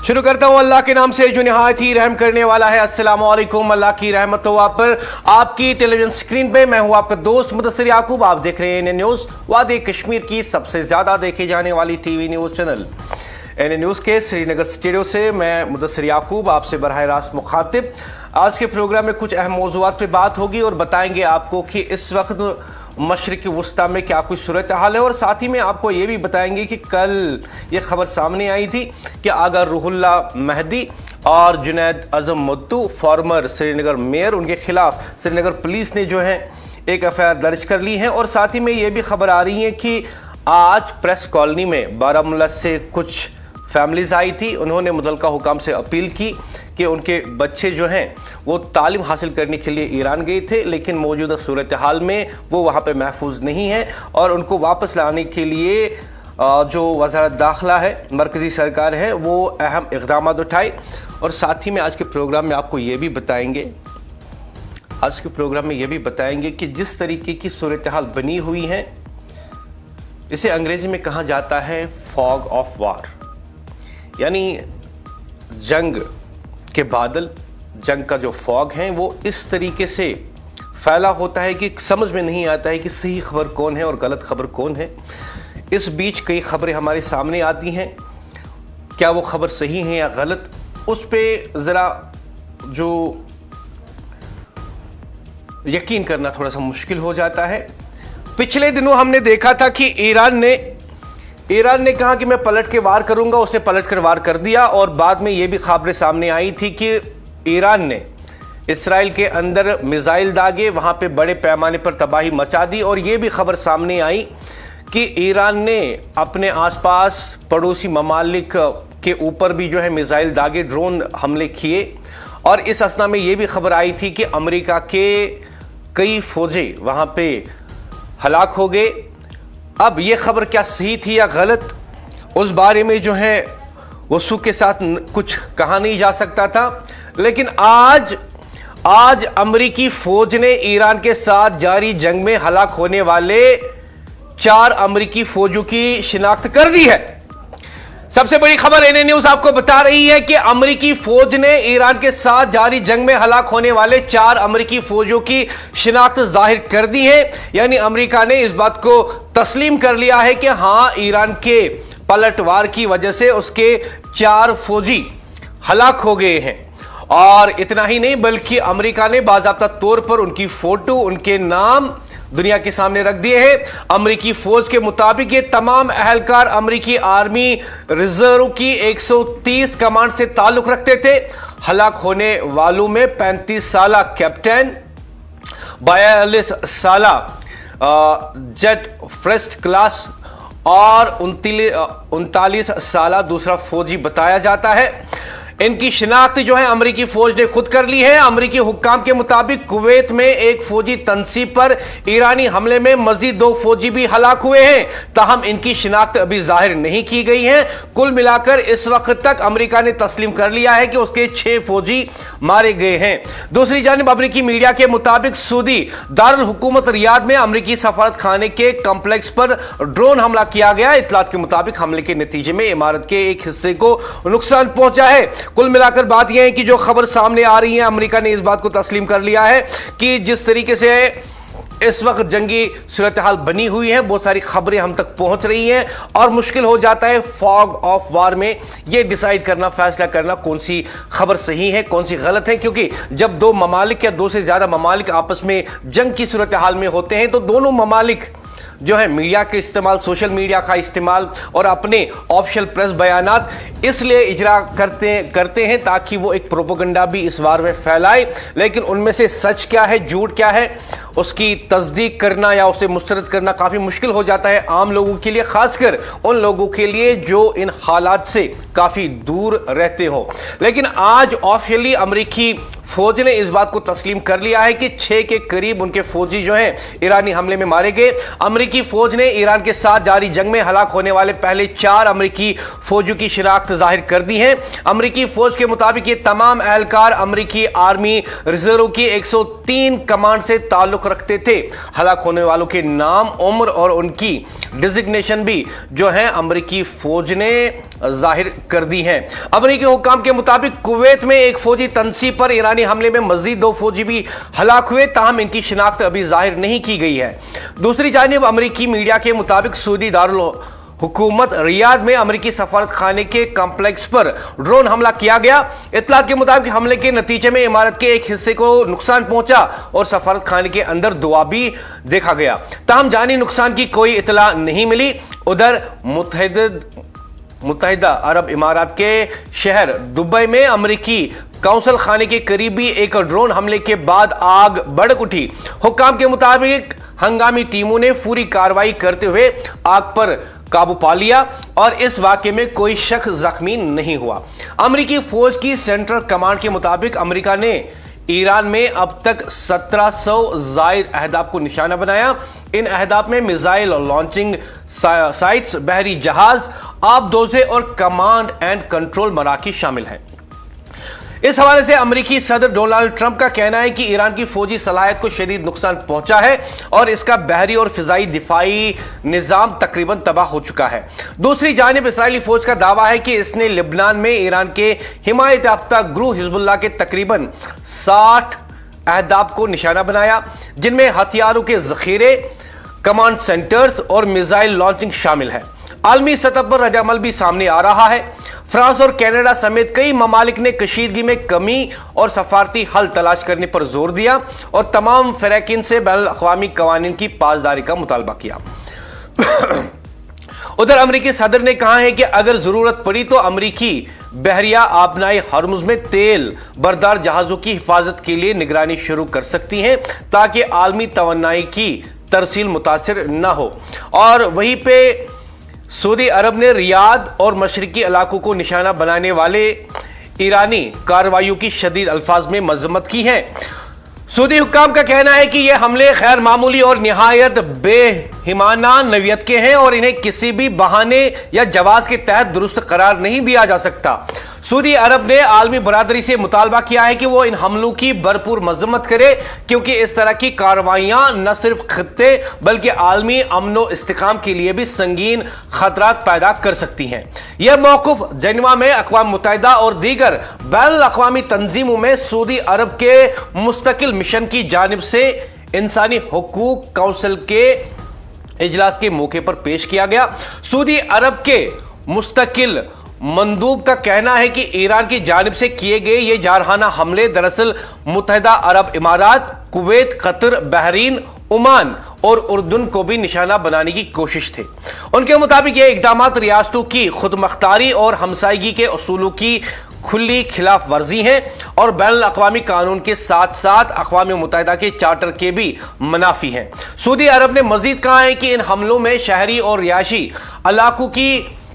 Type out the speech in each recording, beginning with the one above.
शुरू करता हूं अल्लाह के नाम से जो निहायत ही रहम करने वाला है। अस्सलाम वालेकुम। अल्लाह की रहमत हो आप पर। आपकी टेलीविजन स्क्रीन पे मैं हूं आपका दोस्त मुदस्सिर याकूब। आप देख रहे हैं एनए न्यूज, वादी कश्मीर की सबसे ज्यादा देखे जाने वाली TV news channel. NA news के श्रीनगर स्टूडियो से मैं मुदस्सिर याकूब आपसे बराह रास्त मुखातिब। आज के प्रोग्राम में कुछ अहम मौज़ूआत पे बात होगी और बताएंगे आपको कि इस वक्त मशरिक़ी वुस्ता में क्या कुछ सूरत हाल है, और साथ ही में आपको ये भी बताएंगे कि कल ये खबर सामने आई थी कि आगा रूहुल्ला महदी और जुनैद आज़म मुत्तू फॉर्मर श्रीनगर मेयर, उनके खिलाफ श्रीनगर पुलिस ने जो है एक एफआईआर दर्ज कर ली है। और साथ ही में ये भी खबर आ रही है कि आज प्रेस कॉलोनी में बारामूला से कुछ फैमिलीज आई थी। उन्होंने मुतल्लिका हुकाम से अपील की कि उनके बच्चे जो हैं वो तालीम हासिल करने के लिए ईरान गए थे, लेकिन मौजूदा सूरत हाल में वो वहाँ पे महफूज नहीं हैं और उनको वापस लाने के लिए जो वज़ारत दाखिला है, मरकज़ी सरकार है, वो अहम इक़दाम उठाए। और साथ ही में आज के प्रोग्राम में आपको ये भी बताएंगे कि जिस तरीके की सूरत हाल बनी हुई है इसे अंग्रेज़ी में कहा जाता है फॉग ऑफ वार, यानी जंग के बादल, जंग का जो फॉग है वो इस तरीके से फैला होता है कि समझ में नहीं आता है कि सही खबर कौन है और गलत खबर कौन है। इस बीच कई खबरें हमारे सामने आती हैं, क्या वो खबर सही है या गलत, उस पे ज़रा जो यकीन करना थोड़ा सा मुश्किल हो जाता है। पिछले दिनों हमने देखा था कि ईरान ने कहा कि मैं पलट के वार करूंगा, उसने पलट कर वार कर दिया। और बाद में यह भी खबरें सामने आई थी कि ईरान ने इसराइल के अंदर मिसाइल दागे, वहां पे बड़े पैमाने पर तबाही मचा दी। और यह भी खबर सामने आई कि ईरान ने अपने आसपास पड़ोसी ममालिक के ऊपर भी जो है मिसाइल दागे, ड्रोन हमले किए। और इस असना में यह भी खबर आई थी कि अमेरिका के कई फौजी वहां पे हलाक हो गए। अब यह खबर क्या सही थी या गलत, उस बारे में जो है वसूख के साथ कुछ कहा नहीं जा सकता था। लेकिन आज अमेरिकी फौज ने ईरान के साथ जारी जंग में हलाक होने वाले 4 अमेरिकी फौजों की शिनाख्त कर दी है। सबसे बड़ी खबर एनए न्यूज आपको बता रही है कि अमेरिकी फौज ने ईरान के साथ जारी जंग में हलाक होने वाले 4 अमेरिकी फौजियों की शिनाख्त जाहिर कर दी है। यानी अमेरिका ने इस बात को तस्लीम कर लिया है कि हां, ईरान के पलटवार की वजह से उसके 4 फौजी हलाक हो गए हैं। और इतना ही नहीं, बल्कि अमेरिका ने बाज़ाब्ता तौर पर उनकी फोटो, उनके नाम दुनिया के सामने रख दिए हैं। अमेरिकी फौज के मुताबिक ये तमाम अहलकार अमेरिकी आर्मी रिजर्व की 130 कमांड से ताल्लुक रखते थे। हलाक होने वालों में 35 साला कैप्टन, 42 साला जेट फर्स्ट क्लास और 39 साला दूसरा फौजी बताया जाता है। इनकी शिनाख्त जो है अमेरिकी फौज ने खुद कर ली है। अमेरिकी हुक्काम के मुताबिक कुवैत में एक फौजी तनसीब पर ईरानी हमले में मजीद 2 फौजी भी हलाक हुए हैं, ताहम इनकी शिनाख्त अभी जाहिर नहीं की गई है। कुल मिलाकर इस वक्त तक अमेरिका ने तस्लीम कर लिया है कि उसके 6 फौजी मारे गए हैं। दूसरी जानिब अमेरिकी मीडिया के मुताबिक सऊदी दारुल हुकूमत रियाद में अमेरिकी सफारत खाने के कॉम्प्लेक्स पर ड्रोन हमला किया गया। इत्तलात के मुताबिक हमले के नतीजे में इमारत के एक हिस्से को नुकसान पहुंचा है। कुल मिलाकर बात यह है कि जो खबर सामने आ रही है, अमेरिका ने इस बात को तस्लीम कर लिया है कि जिस तरीके से इस वक्त जंगी सूरत हाल बनी हुई है, बहुत सारी खबरें हम तक पहुंच रही हैं और मुश्किल हो जाता है फॉग ऑफ वार में यह डिसाइड करना, फैसला करना कौन सी खबर सही है, कौन सी गलत है। क्योंकि जब 2 ममालिक या 2 से ज्यादा ममालिक आपस में जंग की सूरत हाल में होते हैं तो दोनों ममालिक जो है मीडिया के इस्तेमाल, सोशल मीडिया का इस्तेमाल और अपने ऑफिशियल प्रेस बयानात इसलिए इजरा करते हैं ताकि वो एक प्रोपेगेंडा भी इस वार में फैलाए। लेकिन उनमें से सच क्या है, झूठ क्या है, उसकी तस्दीक करना या उसे मुस्तरद करना काफ़ी मुश्किल हो जाता है आम लोगों के लिए, खासकर उन लोगों के लिए जो इन हालात से काफ़ी दूर रहते हो। लेकिन आज ऑफिशियली अमेरिकी फौज ने इस बात को तस्लीम कर लिया है कि 6 के करीब उनके फौजी जो हैं ईरानी हमले में मारे गए। अमेरिकी फौज ने ईरान के साथ जारी जंग में हलाक होने वाले पहले 4 अमेरिकी फौजियों की शिनाख्त जाहिर कर दी है। अमेरिकी फौज के मुताबिक ये तमाम एहलकार अमेरिकी आर्मी रिजर्व की 103 कमांड से ताल्लुक रखते थे। हलाक होने वालों के नाम, उम्र और उनकी डिजिग्नेशन भी जो है अमेरिकी फौज ने जाहिर कर दी है। अमेरिकी हुकाम के मुताबिक कुवैत में एक फौजी तनसीब पर ईरानी हमले में मजीद 2 फौजी भी हलाक हुए, ताहम इनकी शिनाख्त अभी जाहिर नहीं की गई है। दूसरी जानिब अमेरिकी मीडिया के मुताबिक सऊदी दारुल हुकूमत रियाद में अमेरिकी सफारत खाने के कॉम्प्लेक्स पर ड्रोन हमला किया गया। इत्तलात के मुताबिक हमले के नतीजे में इमारत के एक हिस्से को नुकसान पहुंचा और सफारत खाने के अंदर धुआं भी देखा गया, ताहम जानी नुकसान की कोई इत्तला नहीं मिली। उधर मुत्तहिदा अरब इमारात के शहर दुबई में अमेरिकी काउंसिल खाने के करीबी एक ड्रोन हमले के बाद आग भड़क उठी। हुक्काम के मुताबिक हंगामी टीमों ने पूरी कार्रवाई करते हुए आग पर काबू पा लिया और इस वाकये में कोई शख्स जख्मी नहीं हुआ। अमेरिकी फौज की सेंट्रल कमांड के मुताबिक अमेरिका ने ईरान में अब तक 1700 जायद अहदाफ को निशाना बनाया। इन अहदाफ में मिसाइल लॉन्चिंग साइट्स, बहरी जहाज, आबदोजे और कमांड एंड कंट्रोल मराकज़ शामिल हैं। इस हवाले से अमेरिकी सदर डोनाल्ड ट्रंप का कहना है कि ईरान की फौजी सलाहियत को शदीद नुकसान पहुंचा है और इसका बहरी और फिजाई दिफाई निजाम तकरीबन तबाह हो चुका है। दूसरी जानिब इसराइली फौज का दावा है कि इसने लिबनान में ईरान के हिमायत याफ्ता ग्रुप हिजबुल्लाह के तकरीबन 60 अहदाफ को निशाना बनाया, जिनमें हथियारों के जखीरे, कमांड सेंटर्स और मिसाइल लॉन्चिंग शामिल है। आलमी सतह पर रद्द-ए-अमल भी सामने आ रहा है। फ्रांस और कनाडा समेत कई ममालिक ने कशीदगी में कमी और सफारती हल तलाश करने पर जोर दिया और तमाम फ़रक़ीन से बैनुल-अक़वामी क़वानीन की पासदारी का मुतालबा किया। उधर अमेरिकी सदर ने कहा है कि अगर जरूरत पड़ी तो अमेरिकी बहरिया आबनाई हर्मुज में तेल बरदार जहाजों की हिफाजत के लिए निगरानी शुरू कर सकती हैं ताकि आलमी तवन्नाई की तरसील मुतासिर न हो। और वहीं पे सऊदी अरब ने रियाद और मशरिकी इलाकों को निशाना बनाने वाले ईरानी कार्रवाइयों की शदीद अल्फाज में मजम्मत की है। सऊदी हुक्काम का कहना है कि यह हमले गैर मामूली और निहायत बेहिमाना नवीयत के हैं और इन्हें किसी भी बहाने या जवाज के तहत दुरुस्त करार नहीं दिया जा सकता। सऊदी अरब ने आलमी बरादरी से मुतालबा किया है कि वो इन हमलों की भरपूर मजम्मत करे, क्योंकि इस तरह की कार्रवाइयां न सिर्फ खत्ते बल्कि आलमी अमन व इस्तिकाम के लिए भी संगीन खतरात पैदा कर सकती हैं। यह मौक़िफ़ जेनेवा में अक़वाम मुत्तहिदा और दीगर बैनुल-अक़वामी तंजीमों में सऊदी अरब के मुस्तकिल मिशन की जानिब से इंसानी हुकूक काउंसिल के इजलास के मौके पर पेश किया गया। सऊदी अरब के मुस्तकिल मंदूब का कहना है कि ईरान की जानिब से किए गए ये जारहाना हमले दरअसल मुत्तहिदा अरब इमारात, कुवैत, कतर, बहरीन, ओमान और उर्दून को भी निशाना बनाने की कोशिश थे। उनके मुताबिक ये इक़दामात रियासतों की खुदमुख्तारी और हमसायगी के उसूलों की खुली खिलाफ वर्जी है और बैनुल-अक़वामी कानून के साथ साथ अक़वाम मुत्तहिदा के चार्टर के भी मुनाफी हैं। सऊदी अरब ने मजीद कहा है कि इन हमलों में शहरी और रिहायशी इलाकों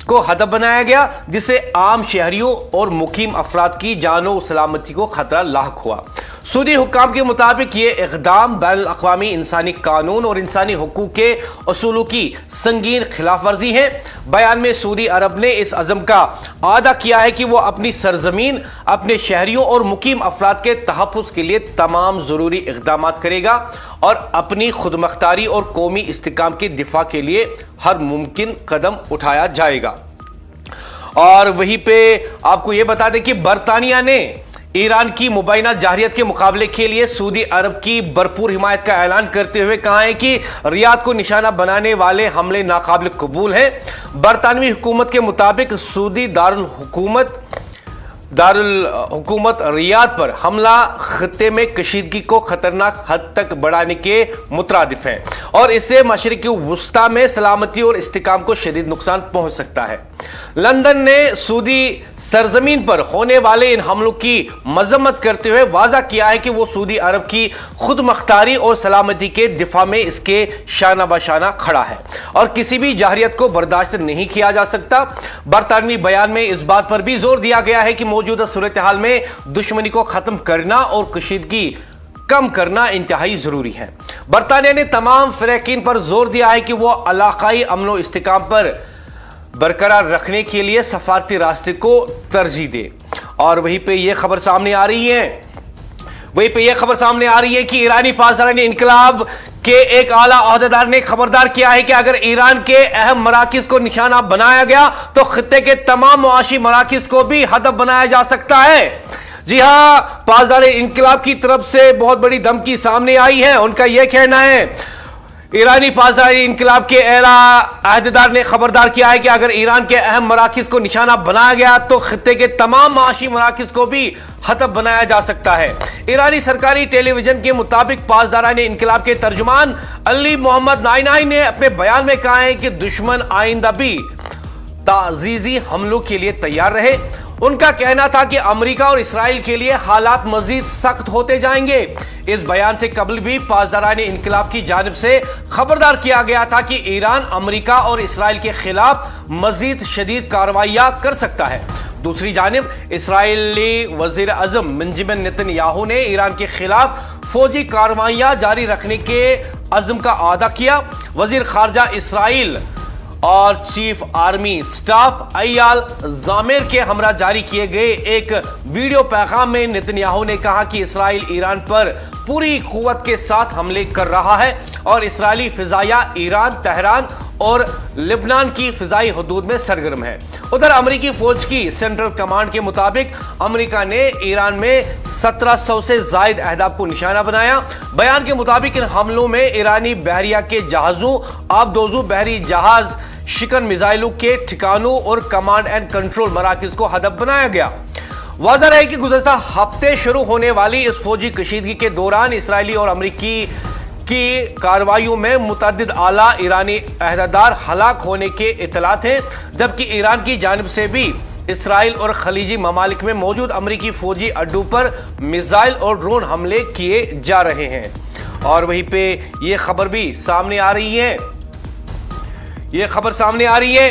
को हदफ बनाया गया, जिससे आम शहरियों और मुकीम अफराद की जानो सलामती को खतरा लाहक हुआ। सऊदी हुक्काम के मुताबिक ये इक़दाम बैनुल-अक़वामी इंसानी कानून और इंसानी हुकूक के उसूलों की संगीन खिलाफ वर्जी है। बयान में सऊदी अरब ने इस अज़म का आदा किया है कि वो अपनी सरजमीन, अपने शहरियों और मुकीम अफराद के तहफ़्फ़ुज़ के लिए तमाम ज़रूरी इक़दामात करेगा और अपनी खुदमुख्तारी और कौमी इस्तिकाम के दिफा के लिए हर मुमकिन कदम उठाया जाएगा। और वहीं पे आपको यह बता दें कि बरतानिया ने ईरान की मुबैना जाहरियत के मुकाबले के लिए सऊदी अरब की भरपूर हिमायत का ऐलान करते हुए कहा है कि रियाद को निशाना बनाने वाले हमले नाकाबिल कबूल हैं। बरतानवी हुकूमत के मुताबिक सऊदी दारुल हुकूमत रियाद पर हमला खत्ते में कशीदगी को खतरनाक हद तक बढ़ाने के मुतरादिफ है और इससे मशरिक़ी वुस्ता में सलामती और इस्तिकाम को शदीद नुकसान पहुंच सकता है। लंदन ने सऊदी सरजमीन पर होने वाले इन हमलों की मजम्मत करते हुए वाज़ा किया है कि वो सऊदी अरब की खुदमुख्तारी और सलामती के दिफा में इसके शाना बशाना खड़ा है और किसी भी जाहरियत को बर्दाश्त नहीं किया जा सकता। बरतानवी बयान में इस बात पर भी जोर दिया गया है कि मौजूदा सूरत हाल में दुश्मनी को खत्म करना और कशीदगी कम करना इंतहाई जरूरी है। बरतानिया ने तमाम फ़िरक़ीन पर जोर दिया है कि वो इलाकाई अमन व इस्तिकाम पर बरकरार रखने के लिए सफारती रास्ते को तरजीह दे। और वहीं पे ये खबर सामने आ रही है कि ईरानी पासदारानी इनकलाब के एक आला ओहदेदार ने खबरदार किया है कि अगर ईरान के अहम मराकिज को निशाना बनाया गया तो खित्ते के तमाम मुआशी मराकिज को भी हदफ बनाया जा सकता है। जी हां, पासदार इनकलाब की तरफ से बहुत बड़ी धमकी सामने आई है। उनका यह कहना है, ईरानी पासदारी इनकलाब के आला अहदेदार ने खबरदार किया है कि अगर ईरान के अहम मराकिज को निशाना बनाया गया तो खित्ते के तमाम माशी मराकिज को भी हदफ बनाया जा सकता है। ईरानी सरकारी टेलीविजन के मुताबिक पासदारानी इनकलाब के तर्जुमान अली मोहम्मद नाइनाई ने अपने बयान में कहा है कि दुश्मन आइंदा भी ताजीजी हमलों के लिए तैयार रहे। उनका कहना था कि अमेरिका और इसराइल के लिए हालात मजीद सख्त होते जाएंगे। इस बयान से कबल भी पासदारानी इनकलाब की जानिब से खबरदार किया गया था कि ईरान अमेरिका और इसराइल के खिलाफ मजीद शदीद कार्रवाइयां कर सकता है। दूसरी जानिब इसराइली वजीर आजम बेंजामिन नेतन्याहू ने ईरान के खिलाफ फौजी कार्रवाइयां जारी रखने के अज़्म का आदा किया। वजीर खारजा इसराइल और चीफ आर्मी स्टाफ अय्याल ज़ामिर के हमरा जारी किए गए एक वीडियो पैगाम में नेतन्याहू ने कहा कि इसराइल ईरान पर पूरी कुव्वत के साथ हमले कर रहा है और इसराइली फिजाया ईरान, तेहरान और लेबनान की फिजाई हदूद में सरगर्म है। उधर अमेरिकी फौज की सेंट्रल कमांड के मुताबिक अमेरिका ने ईरान में 1700 से जायद अहदाफ को निशाना बनाया। बयान के मुताबिक इन हमलों में ईरानी बहरिया के जहाजों, आबदोजू बहरी जहाज, शिकन मिसाइलों के ठिकानों और कमांड एंड कंट्रोल मराकज को हदफ बनाया गया। वाज़ह है कि गुज़श्ता हफ्ते शुरू होने वाली इस फौजी कशीदगी के दौरान इसराइली और अमेरिकी की कार्रवाइयों में मुतअद्दिद आला ईरानी अहदेदार हलाक होने के इत्तलात हैं, जबकि ईरान की जानिब से भी इसराइल और खलीजी ममालिक में मौजूद अमेरिकी फौजी अड्डों पर मिसाइल और ड्रोन हमले किए जा रहे हैं। और वहीं पे ये खबर भी सामने आ रही है, ये खबर सामने आ रही है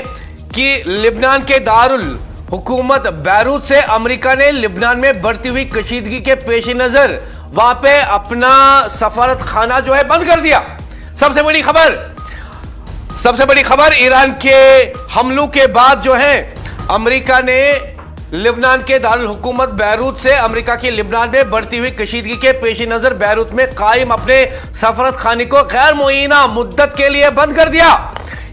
कि लिबनान के दारुल हुकूमत बैरूत से अमेरिका ने लिबनान में बढ़ती हुई कशीदगी के पेश नजर वहां पे अपना सफारत खाना जो है बंद कर दिया। सबसे बड़ी खबर ईरान के हमलों के बाद जो है अमेरिका ने लिबनान के दारुल हुकूमत बैरूत से अमेरिका की लिबनान में बढ़ती हुई कशीदगी के पेश नजर बैरूत में कायम अपने सफारत खाने को गैर मुअय्यना मुद्दत के लिए बंद कर दिया।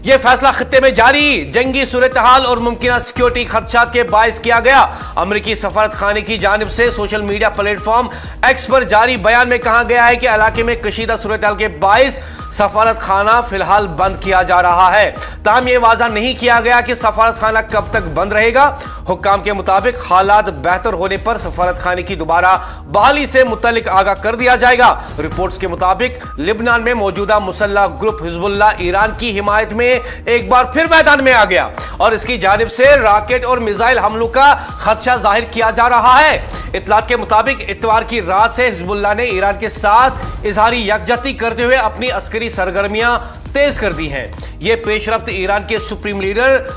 यह फैसला खित्ते में जारी जंगी सूरत हाल और मुमकिन सिक्योरिटी खदशात के बायस किया गया। अमेरिकी सफारत खाने की जानिब से सोशल मीडिया प्लेटफॉर्म एक्स पर जारी बयान में कहा गया है कि इलाके में कशीदा सूरत हाल के बायस सफारत खाना फिलहाल बंद किया जा रहा है। ताहम यह वाज़ा नहीं किया गया कि सफारत खाना कब तक बंद रहेगा। हुक्काम के मुताबिक हालात बेहतर होने पर सफारत खाने की दोबारा बहाली से मुतल्लिक आगाह कर दिया जाएगा। रिपोर्ट्स के मुताबिक लिबनान में मौजूदा मुसल्लह ग्रुप हिजबुल्लाह ईरान की हिमायत में एक बार फिर मैदान में आ गया और इसकी जानिब से रॉकेट और मिसाइल हमलों का खदशा जाहिर किया जा रहा है। इत्तलात के मुताबिक इतवार की रात से हिजबुल्लाह ने ईरान के साथ इजहारी यकजहती करते हुए अपनी अस्करी सरगर्मियां तेज कर दी हैं। यह पेशरफ्त ईरान के सुप्रीम लीडर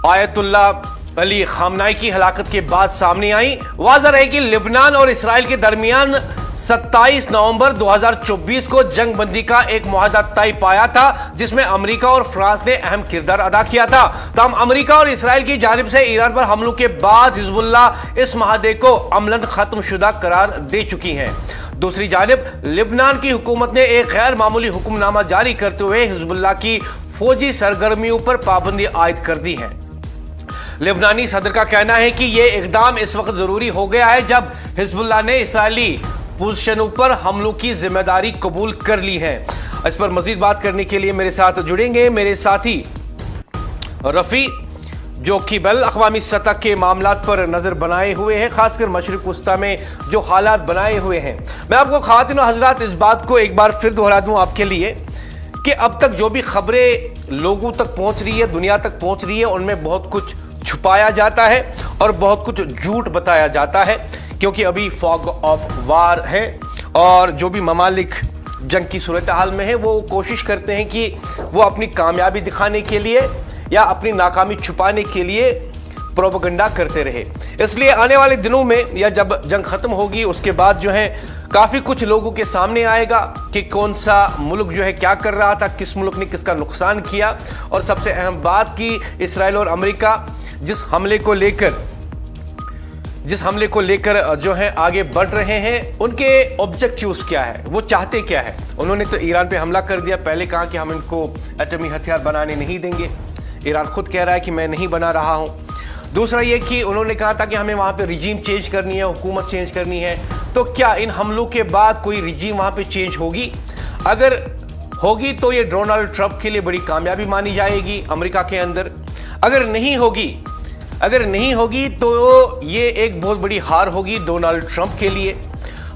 आयतुल्लाह अली खामनाई की हलाकत के बाद सामने आई। वाज़ह है कि लिबनान और इसराइल के दरमियान 27 नवंबर 2024 को जंग बंदी का एक मुआहदा तय पाया था, जिसमें अमेरिका और फ्रांस ने अहम किरदार अदा किया था। तमाम अमेरिका और इसराइल की जानिब से ईरान पर हमलों के बाद हिजबुल्लाह इस मुआहदे को अमलन खत्म शुदा करार दे चुकी है। दूसरी जानिब लिबनान की हुकूमत ने एक गैर मामूली हुक्मनामा जारी करते हुए हिजबुल्लाह की फौजी सरगर्मियों पर पाबंदी आयद कर दी है। लिबनानी सदर का कहना है कि यह इकदाम इस वक्त जरूरी हो गया है जब हिजबुल्लाह ने इसराइली पोजीशनों पर हमलों की जिम्मेदारी कबूल कर ली है। इस पर मजीद बात करने के लिए मेरे साथ जुड़ेंगे मेरे साथी रफी, जो कि बैनुल अक़वामी सतह के मामलात पर नजर बनाए हुए हैं, खासकर मशरिक़ वस्ता में जो हालात बनाए हुए हैं। मैं आपको ख़वातीन और हज़रात इस बात को एक बार फिर दोहरा दूं आपके लिए कि अब तक जो भी खबरें लोगों तक पहुंच रही है, दुनिया तक पहुंच रही है, उनमें बहुत कुछ छुपाया जाता है और बहुत कुछ झूठ बताया जाता है, क्योंकि अभी फॉग ऑफ वार है और जो भी ममालिक जंग की सूरत हाल में है वो कोशिश करते हैं कि वो अपनी कामयाबी दिखाने के लिए या अपनी नाकामी छुपाने के लिए प्रोपेगेंडा करते रहे। इसलिए आने वाले दिनों में या जब जंग खत्म होगी उसके बाद जो है काफी कुछ लोगों के सामने आएगा कि कौन सा मुल्क जो है क्या कर रहा था, किस मुल्क ने किसका नुकसान किया। और सबसे अहम बात कि इस्राएल और अमेरिका जिस हमले को लेकर जो है आगे बढ़ रहे हैं, उनके ऑब्जेक्टिव्स क्या है, वो चाहते क्या है। उन्होंने तो ईरान पे हमला कर दिया, पहले कहा कि हम इनको एटमी हथियार बनाने नहीं देंगे। ईरान खुद कह रहा है कि मैं नहीं बना रहा हूं। दूसरा ये कि उन्होंने कहा था कि हमें वहां पे रिजीम चेंज करनी है, हुकूमत चेंज करनी है। तो क्या इन हमलों के बाद कोई रिजीम वहां पे चेंज होगी? अगर होगी तो ये डोनाल्ड ट्रंप के लिए बड़ी कामयाबी मानी जाएगी अमेरिका के अंदर। अगर नहीं होगी तो ये एक बहुत बड़ी हार होगी डोनाल्ड ट्रंप के लिए।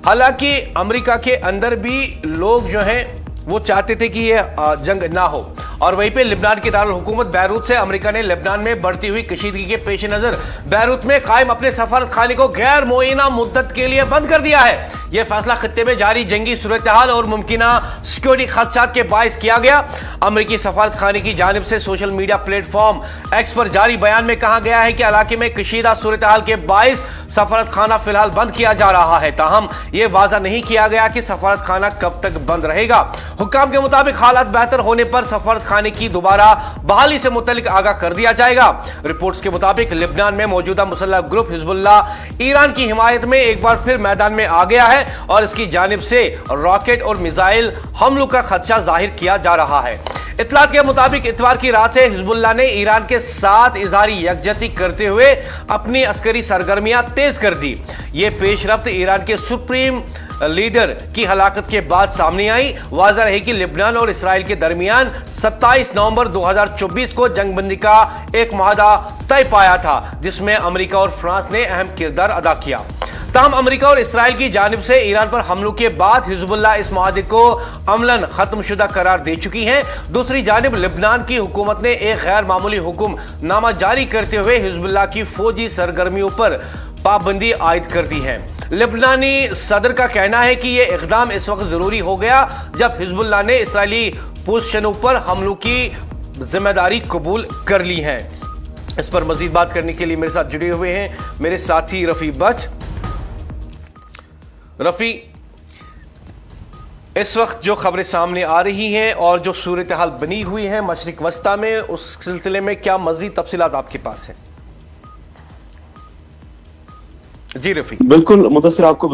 हालांकि अमेरिका के अंदर भी लोग जो हैं वो चाहते थे कि ये जंग ना हो। और वहीं पे लिबनान की दारुल हुकूमत बैरूत से अमेरिका ने लेबनान में बढ़ती हुई कशीदगी के पेश नजर बैरूत में कायम अपने सफारतखाने को गैर मुअय्यना मुद्दत के लिए बंद कर दिया है। यह फैसला खत्ते में जारी जंगी सूरत-ए-हाल और मुमकिना सिक्योरिटी खदशात के बायस किया गया। अमेरिकी सफारतखाने की जानिब से सोशल मीडिया प्लेटफॉर्म एक्स पर जारी बयान में कहा गया है कि इलाके में कशीदा सूरत-ए-हाल के बायस सफारतखाना फिलहाल बंद किया जा रहा है। ताहम यह वाज़ा नहीं किया गया कि सफारतखाना कब तक बंद रहेगा। हुक्काम के मुताबिक हालात बेहतर होने पर सफारतखाने की दोबारा बहाली से मुतल्लिक आगाह कर दिया जाएगा। रिपोर्ट्स के मुताबिक लिबनान में मौजूदा मुसल्लह ग्रुप हिजबुल्लाह ईरान की हिमायत में एक बार फिर मैदान में आ गया है और इसकी जानिब से रॉकेट और मिसाइल हमलों का खदशा जाहिर किया जा रहा है। इत्तलात के मुताबिक इतवार की रात से हिजबुल्लाह ने ईरान के साथ इजहारी यकजहती करते हुए अपनी अस्करी सरगर्मियां तेज कर दी। यह पेशरफ्त ईरान के सुप्रीम लीडर की हलाकत के बाद सामने आई। वाज़ह है कि लिबनान और इसराइल के दरमियान 27 नवंबर 2024 को जंगबंदी का एक माहदा तय पाया था, जिसमें अमेरिका और फ्रांस ने अहम किरदार अदा किया। ताहम अमेरिका और इसराइल की जानिब से ईरान पर हमलों के बाद हिजबुल्लाह इस माहदे को अमलन खत्मशुदा करार दे चुकी है। दूसरी जानिब लिबनान की हुकूमत ने एक गैर मामूली हुक्मनामा जारी करते हुए हिजबुल्लाह की फौजी सरगर्मियों पर पाबंदी आयद कर दी है। लिबनानी सदर का कहना है कि यह इकदाम इस वक्त जरूरी हो गया जब हिजबुल्लाह ने इसराइली पोजीशनों पर हमलों की जिम्मेदारी कबूल कर ली है। इस पर मजीद बात करने के लिए मेरे साथ जुड़े हुए हैं मेरे साथी रफी बट। रफी, इस वक्त जो खबरें सामने आ रही हैं और जो सूरत हाल बनी हुई है मशरिक वस्ता में, उस सिलसिले में क्या मजीद तफसीलात आपके पास है? जी रफी। बिल्कुल मुदस्सिर, आपको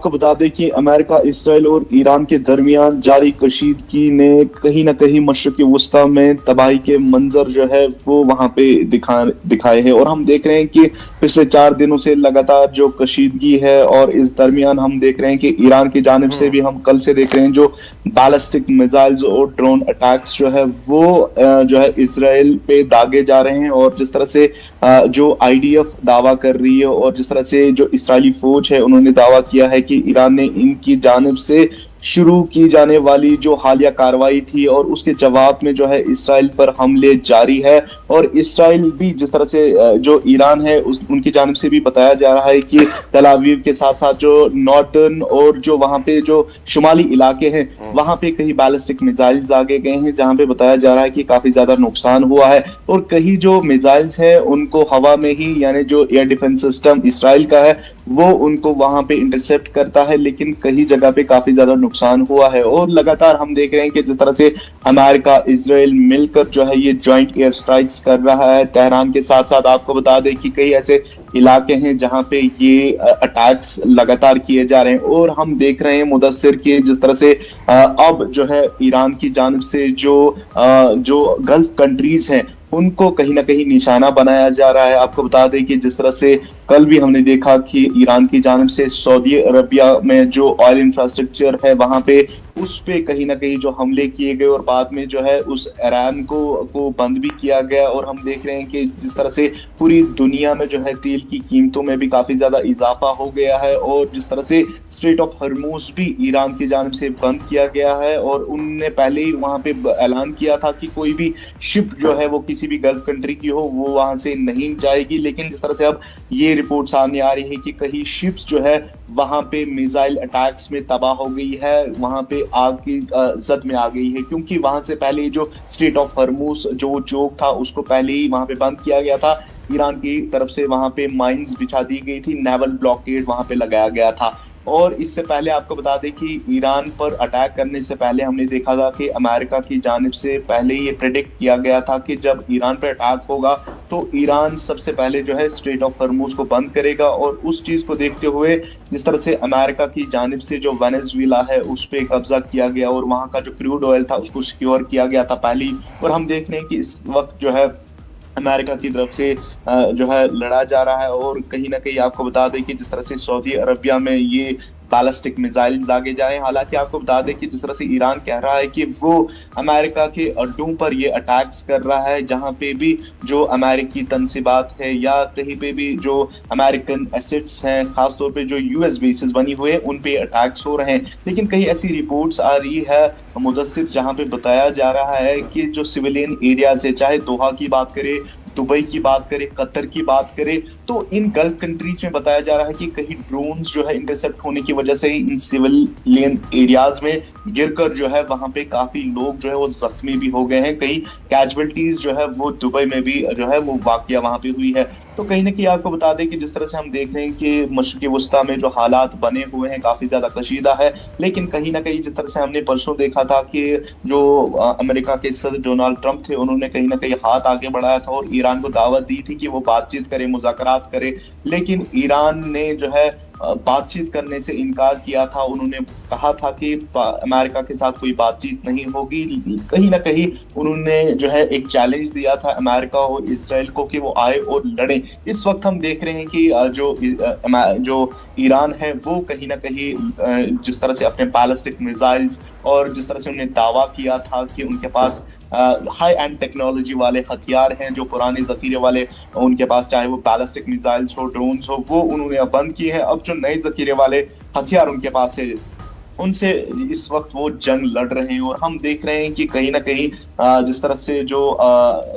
बता दें कि अमेरिका, इसराइल और ईरान के दरमियान जारी कशीदगी ने कहीं ना कहीं मशरिक़ वस्ता में तबाही के मंजर जो है वो वहां पे दिखाए हैं। और हम देख रहे हैं कि पिछले 4 दिनों से लगातार जो कशीदगी है और इस दरमियान हम देख रहे हैं कि ईरान की जानिब से भी हम कल से देख रहे हैं जो बैलिस्टिक मिसाइल्स और ड्रोन अटैक्स जो है वो जो है इसराइल पे दागे जा रहे हैं। और जिस तरह से जो IDF दावा कर रही है और जिस तरह से जो इसराइली फौज है उन्होंने दावा किया है कि ईरान ने इनकी जानिब से शुरू की जाने वाली जो हालिया कार्रवाई थी और उसके जवाब में जो है इसराइल पर हमले जारी है। और इसराइल भी जिस तरह से जो ईरान है उनकी जानिब से भी बताया जा रहा है कि तल अवीव के साथ साथ जो नॉर्दर्न और जो वहां पे जो शुमाली इलाके हैं वहां पे कहीं बैलिस्टिक मिसाइल्स दागे गए हैं, जहां पे बताया जा रहा है कि काफी ज्यादा नुकसान हुआ है। और कहीं जो मिसाइल्स है उनको हवा में ही, यानी जो एयर डिफेंस सिस्टम इसराइल का है वो उनको वहां पे इंटरसेप्ट करता है, लेकिन कई जगह पे काफी ज्यादा नुकसान हुआ है। और लगातार हम देख रहे हैं कि जिस तरह से अमेरिका, इजराइल मिलकर जो है ये जॉइंट एयर स्ट्राइक्स कर रहा है तेहरान के साथ साथ। आपको बता दें कि कई ऐसे इलाके हैं जहां पे ये अटैक्स लगातार किए जा रहे हैं। और हम देख रहे हैं मुदस्सिर के जिस तरह से अब जो है ईरान की जानिब से जो गल्फ कंट्रीज हैं उनको कहीं ना कहीं निशाना बनाया जा रहा है। आपको बता दें कि जिस तरह से कल भी हमने देखा कि ईरान की जानिब से सऊदी अरबिया में जो ऑयल इंफ्रास्ट्रक्चर है वहां पे उस पे कहीं ना कहीं जो हमले किए गए और बाद में जो है उस ईरान को बंद भी किया गया। और हम देख रहे हैं कि जिस तरह से पूरी दुनिया में जो है तेल की कीमतों में भी काफी ज्यादा इजाफा हो गया है। और जिस तरह से स्ट्रेट ऑफ हरमूज भी ईरान की जानिब से बंद किया गया है और उनने पहले ही वहां पे ऐलान किया था कि कोई भी शिप जो है वो किसी भी गल्फ कंट्री की हो वो वहां से नहीं जाएगी। लेकिन जिस तरह से अब ये रिपोर्ट सामने आ रही है कि कई शिप्स जो है वहां पे मिसाइल अटैक्स में तबाह हो गई है, वहां पे आग की जद में आ गई है, क्योंकि वहां से पहले जो स्ट्रेट ऑफ हॉर्मुज जो चोक था उसको पहले ही वहां पे बंद किया गया था। ईरान की तरफ से वहां पे माइंस बिछा दी गई थी, नेवल ब्लॉकेड वहां पे लगाया गया था। और इससे पहले आपको बता दें कि ईरान पर अटैक करने से पहले हमने देखा था कि अमेरिका की जानिब से पहले ये प्रेडिक्ट किया गया था कि जब ईरान पर अटैक होगा तो ईरान सबसे पहले जो है स्ट्रेट ऑफ हॉर्मुज को बंद करेगा। और उस चीज को देखते हुए जिस तरह से अमेरिका की जानिब से जो वेनेजुएला है उस पर कब्जा किया गया और वहां का जो क्रूड ऑयल था उसको सिक्योर किया गया था पहले ही। और हम देख रहे हैं कि इस वक्त जो है अमेरिका की तरफ से जो है लड़ा जा रहा है। और कहीं ना कहीं आपको बता दें कि जिस तरह से सऊदी अरबिया में ये बैलिस्टिक मिसाइल दागे जाए, हालांकि आपको बता दें कि जिस तरह से ईरान कह रहा है कि वो अमेरिका के अड्डों पर ये अटैक्स कर रहा है, जहां पे भी जो अमेरिकी तनसीबात है या कहीं पे भी जो अमेरिकन एसेट्स हैं, खासतौर पे जो यूएस बेसिस बनी हुए हैं उन पे अटैक्स हो रहे हैं। लेकिन कई ऐसी रिपोर्ट्स आ रही है मुदस्सिर जहां पे बताया जा रहा है कि जो सिविलियन एरियाज है, चाहे दोहा की बात करें, दुबई की बात करें, कतर की बात करें, तो इन गल्फ कंट्रीज में बताया जा रहा है कि कहीं ड्रोन्स जो है इंटरसेप्ट होने की वजह से इन सिविलियन एरियाज में गिरकर जो है वहां पे काफी लोग जो है वो जख्मी भी हो गए हैं। कई कैजुअलिटीज जो है वो दुबई में भी जो है वो वाकया वहां पे हुई है। तो कहीं ना कहीं आपको बता दें कि जिस तरह से हम देख रहे हैं कि मशरिकी वस्ता में जो हालात बने हुए हैं काफी ज्यादा कशीदा है। लेकिन कहीं ना कहीं जिस तरह से हमने परसों देखा था कि जो अमेरिका के सदर डोनाल्ड ट्रंप थे उन्होंने कहीं ना कहीं हाथ आगे बढ़ाया था और ईरान को दावत दी थी कि वो बातचीत करे, मुज़ाकरात करे, लेकिन ईरान ने जो है बातचीत करने से इनकार किया था। उन्होंने कहा था कि अमेरिका के साथ कोई बातचीत नहीं होगी। कहीं ना कहीं उन्होंने जो है एक चैलेंज दिया था अमेरिका और इसराइल को कि वो आए और लड़े। इस वक्त हम देख रहे हैं कि जो ईरान है वो कहीं ना कहीं जिस तरह से अपने बैलिस्टिक मिसाइल्स और जिस तरह से उन्होंने दावा किया था कि उनके पास हाई एंड टेक्नोलॉजी वाले हथियार हैं, जो पुराने जखीरे वाले उनके पास, चाहे वो बैलिस्टिक मिसाइल्स हो, ड्रोन्स हो, वो उन्होंने अब बंद किए हैं। अब जो नए जखीरे वाले हथियार उनके पास है उनसे इस वक्त वो जंग लड़ रहे हैं। और हम देख रहे हैं कि कहीं ना कहीं जिस तरह से जो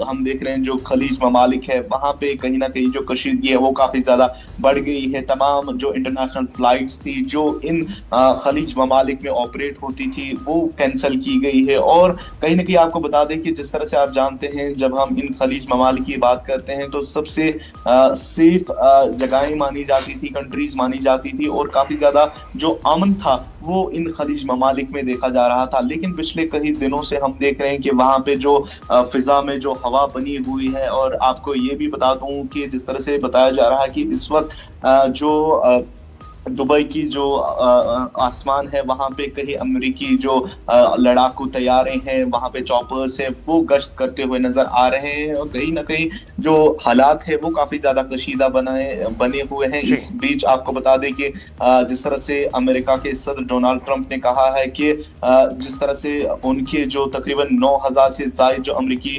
हम देख रहे हैं जो खलीज ममालिक है वहां पे कहीं ना कहीं जो कशीदगी है वो काफी ज्यादा बढ़ गई है। तमाम जो इंटरनेशनल फ्लाइट्स थी जो इन खलीज ममालिक में ऑपरेट होती थी वो कैंसिल की गई है। और कहीं ना कहीं आपको बता दें कि जिस तरह से आप जानते हैं जब हम इन खलीज ममालिक की बात करते हैं तो सबसे सेफ जगहें मानी जाती थी, कंट्रीज मानी जाती थी, और काफी ज्यादा जो अमन था वो इन खलीज ममालिक में देखा जा रहा था। लेकिन पिछले कई दिनों से हम देख रहे हैं कि वहां पे जो फिजा में जो हवा बनी हुई है, और आपको ये भी बता दूं कि जिस तरह से बताया जा रहा है कि इस वक्त जो दुबई की जो आसमान है वहां पे कहीं अमेरिकी जो लड़ाकू तैयारे हैं, वहां पे चॉपर्स हैं, वो गश्त करते हुए नजर आ रहे हैं। और कहीं ना कहीं जो हालात है वो काफी ज्यादा कशीदा बने हुए हैं। इस बीच आपको बता दें कि जिस तरह से अमेरिका के सदर डोनाल्ड ट्रंप ने कहा है कि जिस तरह से उनके जो तकरीबन 9,000 से ज्यादा जो अमेरिकी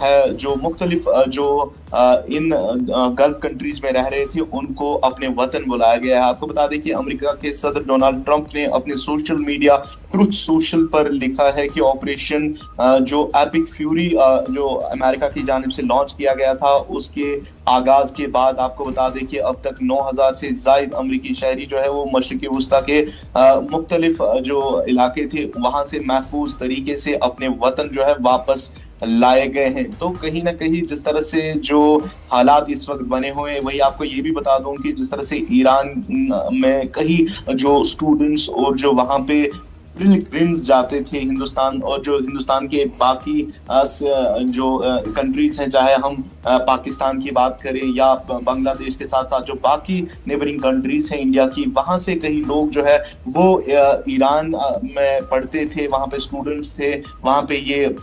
है जो मुख्तलिफ जो इन गल्फ कंट्रीज में रह रहे थे उनको अपने वतन बुलाया गया है। आपको बता दें कि अमेरिका के सदर डोनाल्ड ट्रंप ने अपने सोशल मीडिया ट्रुथ सोशल पर लिखा है कि ऑपरेशन जो एपिक फ्यूरी जो अमेरिका की जानिब से लॉन्च किया गया था उसके आगाज के बाद आपको बता दें कि अब तक 9,000 से ज्यादा अमेरिकी शहरी जो है वो मशरिकी वस्ता के मुख्तलिफ जो इलाके थे वहां से महफूज तरीके से अपने वतन जो है वापस लाए गए हैं। तो कहीं ना कहीं जिस तरह से जो हालात इस वक्त बने हुए हैं, वही आपको ये भी बता दूं कि जिस तरह से ईरान में कहीं जो स्टूडेंट्स और जो वहां पे पिलग्रिम्स जाते थे हिंदुस्तान, और जो हिंदुस्तान के बाकी जो कंट्रीज हैं, चाहे हम पाकिस्तान की बात करें या बांग्लादेश के साथ साथ जो बाकी नेबरिंग कंट्रीज हैं इंडिया की, वहां से कई लोग जो है वो ईरान में पढ़ते थे, वहां पे स्टूडेंट्स थे, वहां पे ये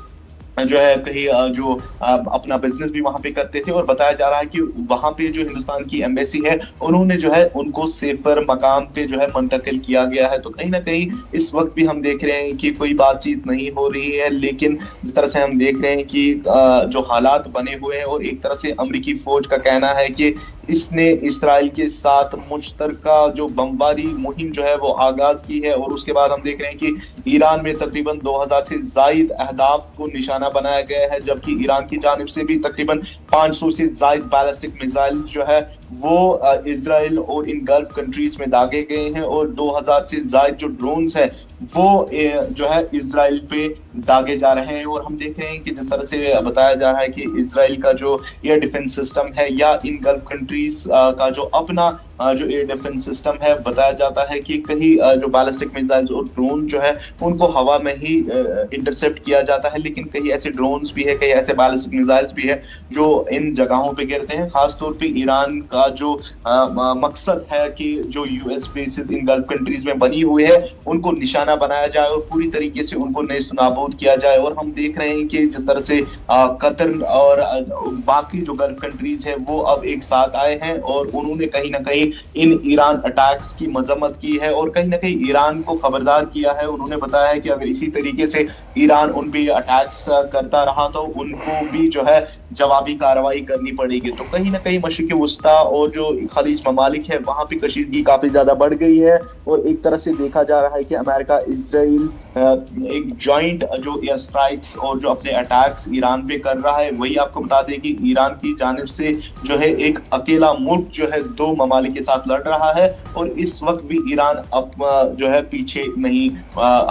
जो है कहीं जो अपना बिजनेस भी वहां पे करते थे। और बताया जा रहा है कि वहां पे जो हिंदुस्तान की एम्बेसी है उन्होंने जो है उनको सेफर मकाम पे जो है मुंतकिल किया गया है। तो कहीं ना कहीं इस वक्त भी हम देख रहे हैं कि कोई बातचीत नहीं हो रही है। लेकिन जिस तरह से हम देख रहे हैं कि जो हालात बने हुए हैं, और एक तरह से अमेरिकी फौज का कहना है कि इसने इसराइल के साथ मुश्तरका जो बमबारी मुहिम जो है वो आगाज की है। और उसके बाद हम देख रहे हैं कि ईरान में तकरीबन 2,000 से ज्यादा अहदाफ को निशाना बनाया गया है, जबकि ईरान की जानिब से भी तकरीबन 500 से ज्यादा बैलिस्टिक मिसाइल जो है वो इजराइल और इन गल्फ कंट्रीज में दागे गए हैं, और 2000 से ज्यादा जो ड्रोन्स हैं वो जो है इजराइल पे दागे जा रहे हैं। और हम देख रहे हैं कि जिस तरह से बताया जा रहा है कि इजराइल का जो एयर डिफेंस सिस्टम है या इन गल्फ कंट्रीज का जो अपना जो एयर डिफेंस सिस्टम है, बताया जाता है कि कहीं जो बैलिस्टिक मिसाइल्स और ड्रोन जो है उनको हवा में ही इंटरसेप्ट किया जाता है, लेकिन कई ऐसे ड्रोन्स भी है, कई ऐसे बैलिस्टिक मिसाइल्स भी है जो इन जगहों पे गिरते हैं। खासतौर पे ईरान का जो मकसद है कि जो यूएस बेसिस इन गल्फ कंट्रीज में बनी हुई है उनको निशाना बनाया जाए और पूरी तरीके से उनको नेस्तनाबूद किया जाए। और हम देख रहे हैं कि जिस तरह से कतर और बाकी जो गल्फ कंट्रीज है वो अब एक साथ आए हैं और उन्होंने कहीं ना कहीं इन ईरान अटैक्स की मजम्मत की है और कहीं ना कहीं ईरान को खबरदार किया है। उन्होंने बताया है कि अगर इसी तरीके से ईरान उन पे अटैक्स करता रहा तो उनको भी जो है जवाबी कार्रवाई करनी पड़ेगी। तो कहीं ना कहीं मशरिक़ वस्ता और जो खलीज ममालिक है वहां पे कशीदगी काफी ज्यादा बढ़ गई है। और एक तरह से देखा जा रहा है कि अमेरिका इसराइल एक जॉइंट जो एयर स्ट्राइक्स और जो अपने अटैक्स ईरान पे कर रहा है, वही आपको बता दें कि ईरान की जानिब से जो है एक अकेला मुल्क जो है दो ममालिक के साथ लड़ रहा है और इस वक्त भी ईरान अब जो है पीछे नहीं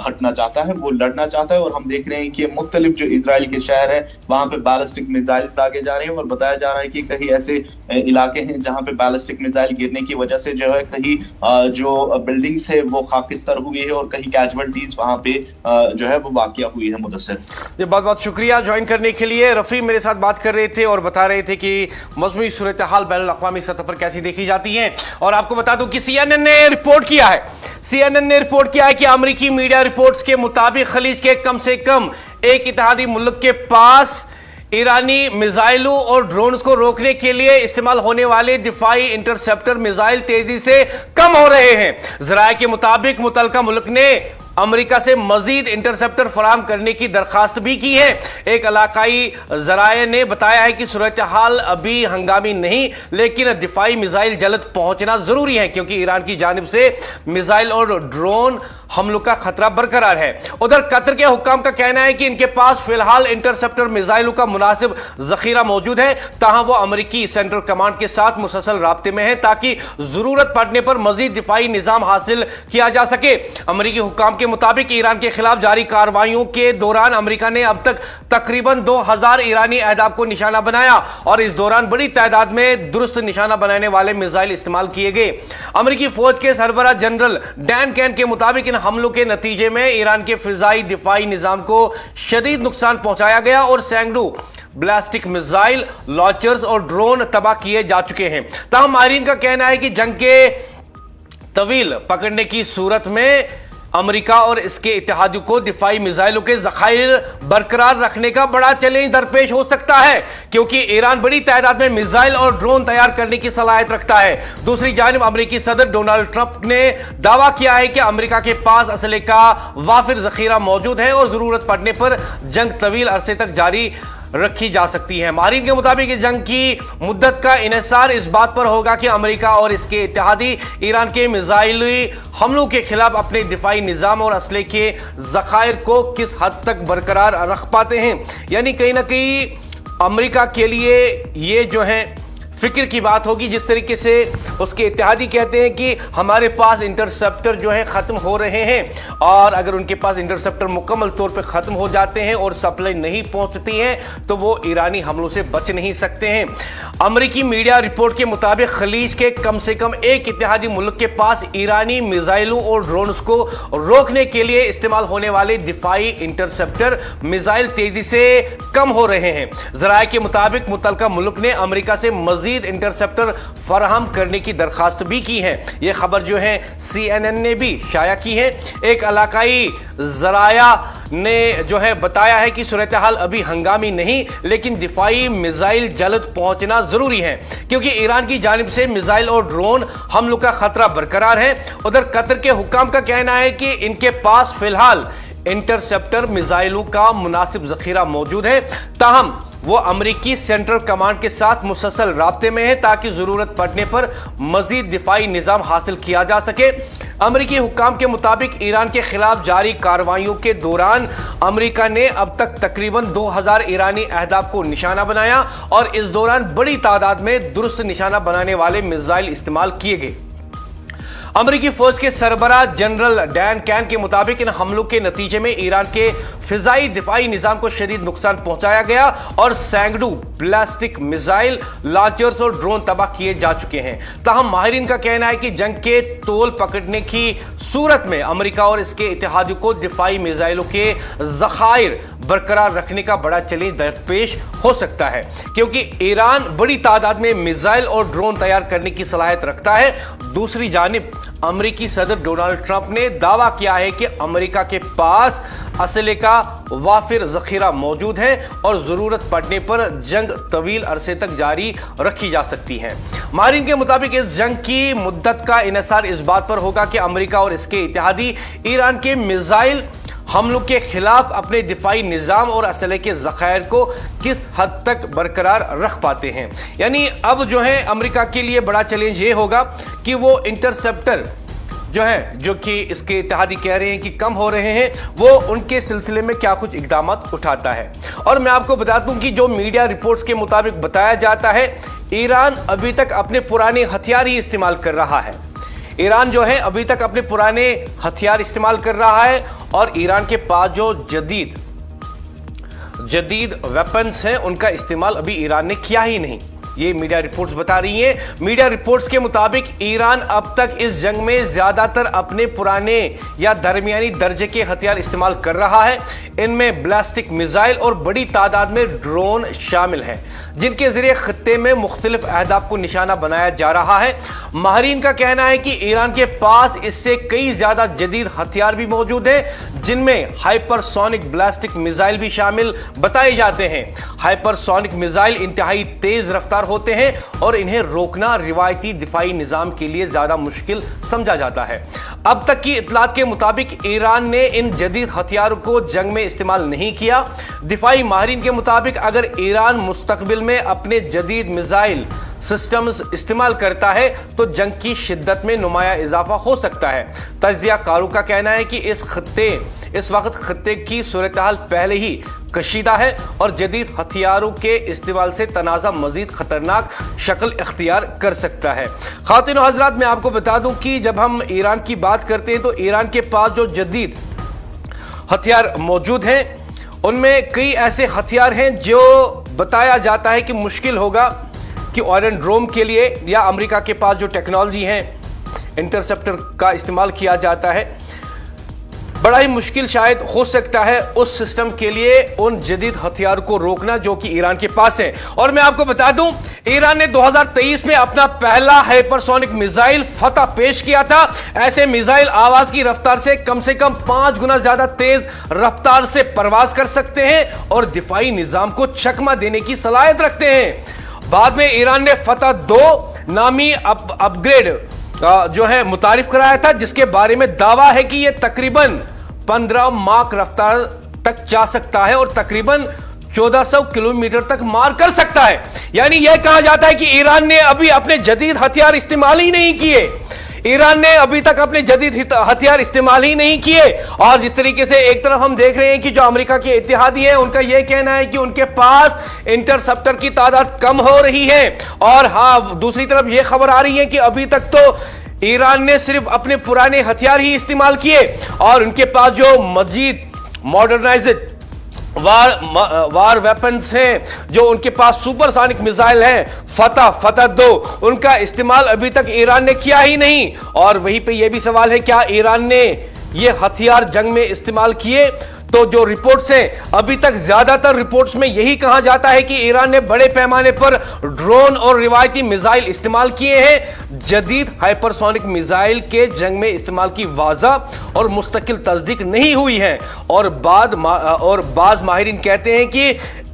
हटना चाहता है, वो लड़ना चाहता है। और हम देख रहे हैं कि मुख्तलिफ जो इसराइल के शहर है वहां पे बैलिस्टिक मिसाइल दागे जा रहे हैं और बताया जा रहा है कि कहीं ऐसे इलाके हैं जहां पे बैलिस्टिक मिसाइल गिरने की वजह से जो है कहीं जो बिल्डिंग्स है वो खाकिस्तार हुई है और कहीं कैजुअलिटीज वहां पे जो है वो वाकया हुई है। मुदस्सिर जी, बहुत बहुत शुक्रिया ज्वाइन करने के लिए। रफ़ी मेरे साथ बात कर रहे थे और बता रहे थे कि मजमूई सूरत हाल बैनुल अक़वामी सतह पर कैसी देखी जाती है। और आपको बता दूं कि CNN ने रिपोर्ट किया है, CNN ने रिपोर्ट किया है कि अमेरिकी मीडिया रिपोर्ट्स के मुताबिक खलीज के कम से कम एक इत्तेहादी मुल्क के पास ईरानी मिसाइलों और ड्रोन्स को रोकने के लिए इस्तेमाल होने वाले दिफाई इंटरसेप्टर मिसाइल तेजी से कम हो रहे हैं। ज़राए के मुताबिक मुतलका मुल्क ने अमेरिका से मजीद इंटरसेप्टर फराहम करने की दरखास्त भी की है। एक इलाकाई जराये ने बताया है कि सूरत हाल अभी हंगामी नहीं, लेकिन दिफाई मिसाइल जल्द पहुंचना जरूरी है क्योंकि ईरान की जानिब से मिसाइल और ड्रोन हमलों का खतरा बरकरार है। उधर कतर के हुक्काम का कहना है कि इनके पास फिलहाल इंटरसेप्टर मिसाइलों का मुनासिब जखीरा मौजूद है, ताहम वो अमेरिकी सेंट्रल कमांड के साथ मुसलसल राब्ते में है ताकि जरूरत पड़ने पर मजीद दिफाई निजाम हासिल किया जा सके। अमेरिकी हुक्काम के मुताबिक ईरान के खिलाफ जारी कार्रवाइयों के दौरान अमेरिका ने अब तक तकरीबन 2000 ईरानी अहदाफ को निशाना बनाया और इस दौरान बड़ी तादाद में दुरुस्त निशाना बनाने वाले मिसाइल इस्तेमाल किए गए। अमेरिकी फौज के सरबराह जनरल डैन कैन के मुताबिक इन हमलों के नतीजे में ईरान के फिजाई दिफाई निजाम को शदीद नुकसान पहुंचाया गया और सैकड़ों ब्लास्टिक मिसाइल लॉन्चर्स और ड्रोन तबाह किए जा चुके हैं। ताहम माहिरीन का कहना है कि जंग के तवील पकड़ने की सूरत में अमेरिका और इसके इत्तेहादियों को दिफाई मिसाइलों के जखायर बरकरार रखने का बड़ा चैलेंज दरपेश हो सकता है क्योंकि ईरान बड़ी तादाद में मिसाइल और ड्रोन तैयार करने की सलाहियत रखता है। दूसरी जानिब अमेरिकी सदर डोनाल्ड ट्रंप ने दावा किया है कि अमेरिका के पास असले का वाफिर जखीरा मौजूद है और जरूरत पड़ने पर जंग तवील अरसे तक जारी रखी जा सकती है। माहिरीन के मुताबिक इस जंग की मुद्दत का इन्हिसार इस बात पर होगा कि अमेरिका और इसके इत्तेहादी ईरान के मिसाइली हमलों के खिलाफ अपने दिफाई निजाम और असले के जखायर को किस हद तक बरकरार रख पाते हैं। यानी कहीं ना कहीं अमेरिका के लिए ये जो है फिक्र की बात होगी। जिस तरीके से उसके इत्तेहादी कहते हैं कि हमारे पास इंटरसेप्टर जो है ख़त्म हो रहे हैं और अगर उनके पास इंटरसेप्टर मुकम्मल तौर पे ख़त्म हो जाते हैं और सप्लाई नहीं पहुंचती हैं तो वो ईरानी हमलों से बच नहीं सकते हैं। अमेरिकी मीडिया रिपोर्ट के मुताबिक खलीज के कम से कम एक इत्तेहादी मुल्क के पास ईरानी मिसाइलों और ड्रोन्स को रोकने के लिए इस्तेमाल होने वाले दिफाई इंटरसेप्टर मिसाइल तेजी से कम हो रहे हैं। ज़राए के मुताबिक मुतलका मुल्क ने अमेरिका से मजीद इंटरसेप्टर फराहम करने की दरखास्त भी की है। यह खबर जो है CNN ने भी शाया की है। एक इलाकाई जराया ने जो है बताया है कि सूरत हाल अभी हंगामी नहीं, लेकिन दिफाई मिसाइल जल्द पहुंचना जरूरी है क्योंकि ईरान की जानिब से मिसाइल और ड्रोन हमलों का खतरा बरकरार है। उधर कतर के हुक्काम का कहना है कि इनके पास फिलहाल इंटरसेप्टर मिसाइलों का मुनासिब जखीरा मौजूद है, ताहम वो अमेरिकी सेंट्रल कमांड के साथ मुसलसल राब्ते में है ताकि जरूरत पड़ने पर मजीद दिफाई निजाम हासिल किया जा सके। अमेरिकी हुक्काम के मुताबिक ईरान के खिलाफ जारी कार्रवाइयों के दौरान अमेरिका ने अब तक तकरीबन 2000 ईरानी अहदाफ को निशाना बनाया और इस दौरान बड़ी तादाद में दुरुस्त निशाना बनाने वाले मिसाइल इस्तेमाल किए गए। अमेरिकी फौज के सरबराह जनरल डैन कैन के मुताबिक इन हमलों के नतीजे में ईरान के फिजाई दिफाई निजाम को शदीद नुकसान पहुंचाया गया और सैकड़ों बैलिस्टिक मिसाइल लॉन्चर्स और ड्रोन तबाह किए जा चुके हैं। ताहम माहिरीन का कहना है कि जंग के तोल पकड़ने की सूरत में अमेरिका और इसके इत्तेहादियों को दिफाई मिसाइलों के जखायर बरकरार रखने का बड़ा चैलेंज दरपेश हो सकता है, क्योंकि ईरान बड़ी तादाद में मिसाइल और ड्रोन तैयार करने की सलाहियत रखता है। दूसरी जानिब अमेरिकी सदर डोनाल्ड ट्रंप ने दावा किया है कि अमेरिका के पास असले का वाफिर जखीरा मौजूद है और जरूरत पड़ने पर जंग तवील अरसे तक जारी रखी जा सकती है। माहिरीन के मुताबिक इस जंग की मुद्दत का इन्हिसार इस बात पर होगा कि अमेरिका और इसके इत्तेहादी ईरान के मिसाइल हमलों के खिलाफ अपने दिफाई निजाम और असले के जखायर को किस हद तक बरकरार रख पाते हैं। यानी अब जो है अमेरिका के लिए बड़ा चैलेंज ये होगा कि वो इंटरसेप्टर जो है, जो कि इसके इत्तेहादी कह रहे हैं कि कम हो रहे हैं, वो उनके सिलसिले में क्या कुछ इकदाम उठाता है। और मैं आपको बता दूं कि जो मीडिया रिपोर्ट्स के मुताबिक बताया जाता है, ईरान अभी तक अपने पुराने हथियार ही इस्तेमाल कर रहा है। ईरान जो है अभी तक अपने पुराने हथियार इस्तेमाल कर रहा है और ईरान के पास जो जदीद वेपन्स हैं उनका इस्तेमाल अभी ईरान ने किया ही नहीं। ये मीडिया रिपोर्ट्स बता रही हैं। मीडिया रिपोर्ट्स के मुताबिक ईरान अब तक इस जंग में ज्यादातर अपने पुराने या दरमियानी दर्जे के हथियार इस्तेमाल कर रहा है। इनमें बैलिस्टिक मिसाइल और बड़ी तादाद में ड्रोन शामिल हैं, जिनके जरिए खत्ते में मुख्तलिफ अहदाफ को निशाना बनाया जा रहा है। माहिरीन का कहना है कि ईरान के पास इससे कई ज्यादा जदीद हथियार भी मौजूद हैं, जिनमें हाइपरसोनिक बैलिस्टिक मिसाइल भी शामिल बताए जाते हैं। हाइपरसोनिक मिसाइल इंतहाई तेज रफ्तार होते हैं और इन्हें रोकना रिवायती दिफाई निजाम के लिए ज्यादा मुश्किल समझा जाता है। अब तक की इतलात के मुताबिक ईरान ने इन जदीद हथियारों को जंग में इस्तेमाल नहीं किया। दिफाई माहिरीन के मुताबिक अगर ईरान मुस्तकबिल में अपने जदीद मिसाइल सिस्टम्स इस्तेमाल करता है तो जंग की शिद्दत में नुमाया इजाफा हो सकता है। तज्जिया कारों का कहना है कि इस वक्त खत्ते की सूरत हाल पहले ही कशीदा है और जदीद हथियारों के इस्तेमाल से तनाज़ा मजीद खतरनाक शक्ल इख्तियार कर सकता है। ख़ातिन और हज़रात, मैं आपको बता दूं कि जब हम ईरान की बात करते हैं तो ईरान के पास जो जदीद हथियार मौजूद हैं उनमें कई ऐसे हथियार हैं जो बताया जाता है कि मुश्किल होगा कि आयरन ड्रोम के लिए या अमेरिका के पास जो टेक्नोलॉजी है इंटरसेप्टर का इस्तेमाल किया जाता है, बड़ा ही मुश्किल शायद हो सकता है उस सिस्टम के लिए उन जदीद हथियार को रोकना जो कि ईरान के पास है। और मैं आपको बता दूं, ईरान ने 2023 में अपना पहला हाइपरसोनिक मिसाइल फतह पेश किया था। ऐसे मिसाइल आवाज की रफ्तार से कम 5 गुना ज्यादा तेज रफ्तार से परवाज कर सकते हैं और दिफाई निजाम को चकमा देने की सलाहियत रखते हैं। बाद में ईरान ने फतह 2 नामी अपग्रेड जो है मुतारिफ कराया था, जिसके बारे में दावा है कि यह तकरीबन 15 माक रफ्तार तक जा सकता है और तकरीबन 1400 किलोमीटर तक मार कर सकता है। यानी यह कहा जाता है कि ईरान ने अभी अपने जदीद हथियार इस्तेमाल ही नहीं किए। ईरान ने अभी तक अपने जदीद हथियार इस्तेमाल ही नहीं किए। और जिस तरीके से एक तरफ हम देख रहे हैं कि जो अमेरिका के इत्तेहादी हैं उनका यह कहना है कि उनके पास इंटरसेप्टर की तादाद कम हो रही है, और हाँ, दूसरी तरफ यह खबर आ रही है कि अभी तक तो ईरान ने सिर्फ अपने पुराने हथियार ही इस्तेमाल किए और उनके पास जो मजीद मॉडर्नाइज्ड वार वेपन्स हैं, जो उनके पास सुपरसोनिक मिसाइल हैं फतह 2, उनका इस्तेमाल अभी तक ईरान ने किया ही नहीं। और वहीं पे यह भी सवाल है, क्या ईरान ने ये हथियार जंग में इस्तेमाल किए? तो जो रिपोर्ट्स हैं, अभी तक ज्यादातर रिपोर्ट्स में यही कहा जाता है कि ईरान ने बड़े पैमाने पर ड्रोन और रिवायती मिसाइल इस्तेमाल किए हैं। जदीद हाइपरसोनिक मिसाइल के जंग में इस्तेमाल की वाज़ह और मुस्तकिल तस्दीक नहीं हुई है। और बाज़ माहिरीन कहते हैं कि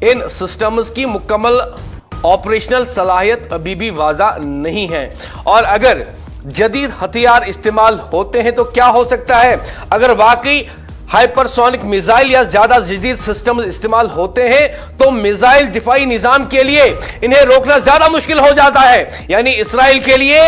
इन सिस्टम्स की मुकम्मल ऑपरेशनल सलाहियत अभी भी वाज़ह नहीं है। और अगर जदीद हथियार इस्तेमाल होते हैं तो क्या हो सकता है? अगर वाकई हाइपरसोनिक मिसाइल या ज्यादा जदीद सिस्टम इस्तेमाल होते हैं तो मिसाइल दिफाई निजाम के लिए इन्हें रोकना ज्यादा मुश्किल हो जाता है। यानी इसराइल के लिए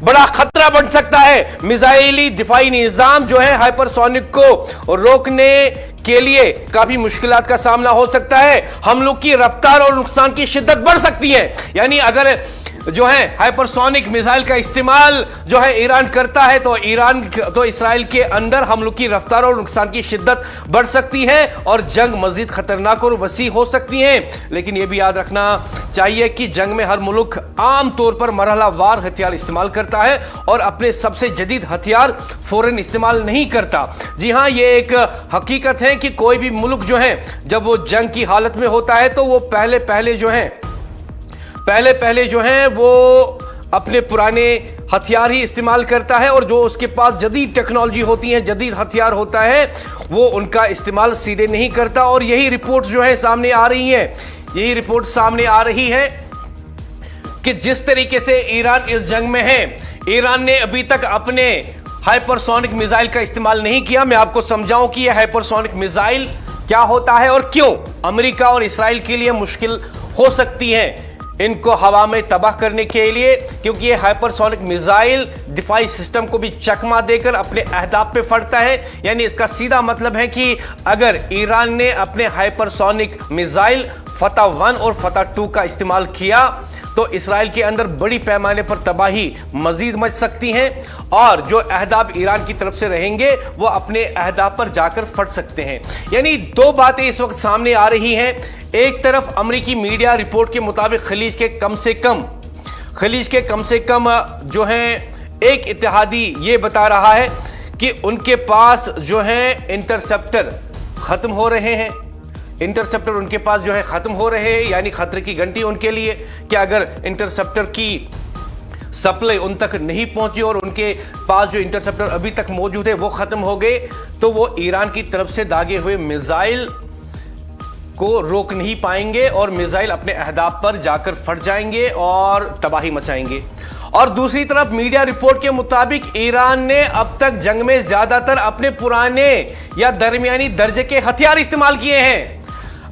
बड़ा खतरा बन सकता है। मिसाइली दिफाई निजाम जो है हाइपरसोनिक को रोकने के लिए काफी मुश्किलात का सामना हो सकता है। हमलों की रफ्तार और नुकसान की शिद्दत बढ़ सकती है। यानी अगर जो है हाइपरसोनिक मिसाइल का इस्तेमाल जो है ईरान करता है तो इसराइल के अंदर हमलों की रफ्तार और नुकसान की शिद्दत बढ़ सकती है और जंग मजीद खतरनाक और वसी हो सकती है। लेकिन यह भी याद रखना चाहिए कि जंग में हर मुल्क आम तौर पर मरहलावार हथियार इस्तेमाल करता है और अपने सबसे जदीद हथियार फौरन इस्तेमाल नहीं करता। जी हां, यह एक हकीकत है कि कोई भी मुल्क जो है जब वो जंग की हालत में होता है तो वो पहले जो है वो अपने पुराने हथियार ही इस्तेमाल करता है और जो उसके पास जदीद टेक्नोलॉजी होती है, जदीद हथियार होता है, वो उनका इस्तेमाल सीधे नहीं करता। और यही रिपोर्ट जो है सामने आ रही है कि जिस तरीके से ईरान इस जंग में है, ईरान ने अभी तक अपने हाइपरसोनिक मिसाइल का इस्तेमाल नहीं किया। मैं आपको समझाऊं कि यह हाइपरसोनिक मिसाइल क्या होता है और क्यों अमेरिका और इसराइल के लिए मुश्किल हो सकती है इनको हवा में तबाह करने के लिए, क्योंकि ये हाइपरसोनिक मिसाइल दिफाई सिस्टम को भी चकमा देकर अपने अहदाफ पे फड़ता है। यानी इसका सीधा मतलब है कि अगर ईरान ने अपने हाइपरसोनिक मिसाइल फतह 1 और फतह 2 का इस्तेमाल किया तो इसराइल के अंदर बड़ी पैमाने पर तबाही मजीद मच सकती है और जो अहदाफ ईरान की तरफ से रहेंगे वो अपने अहदाफ पर जाकर फट सकते हैं। यानी दो बातें इस वक्त सामने आ रही हैं। एक तरफ अमेरिकी मीडिया रिपोर्ट के मुताबिक खलीज के कम से कम जो है एक इत्तेहादी ये बता रहा है कि उनके पास जो है इंटरसेप्टर खत्म हो रहे हैं। यानी खतरे की घंटी उनके लिए कि अगर इंटरसेप्टर की सप्लाई उन तक नहीं पहुंची और उनके पास जो इंटरसेप्टर अभी तक मौजूद है वो खत्म हो गए तो वो ईरान की तरफ से दागे हुए मिसाइल को रोक नहीं पाएंगे और मिसाइल अपने अहदाफ पर जाकर फट जाएंगे और तबाही मचाएंगे। और दूसरी तरफ मीडिया रिपोर्ट के मुताबिक ईरान ने अब तक जंग में ज्यादातर अपने पुराने या दरमियानी दर्जे के हथियार इस्तेमाल किए हैं।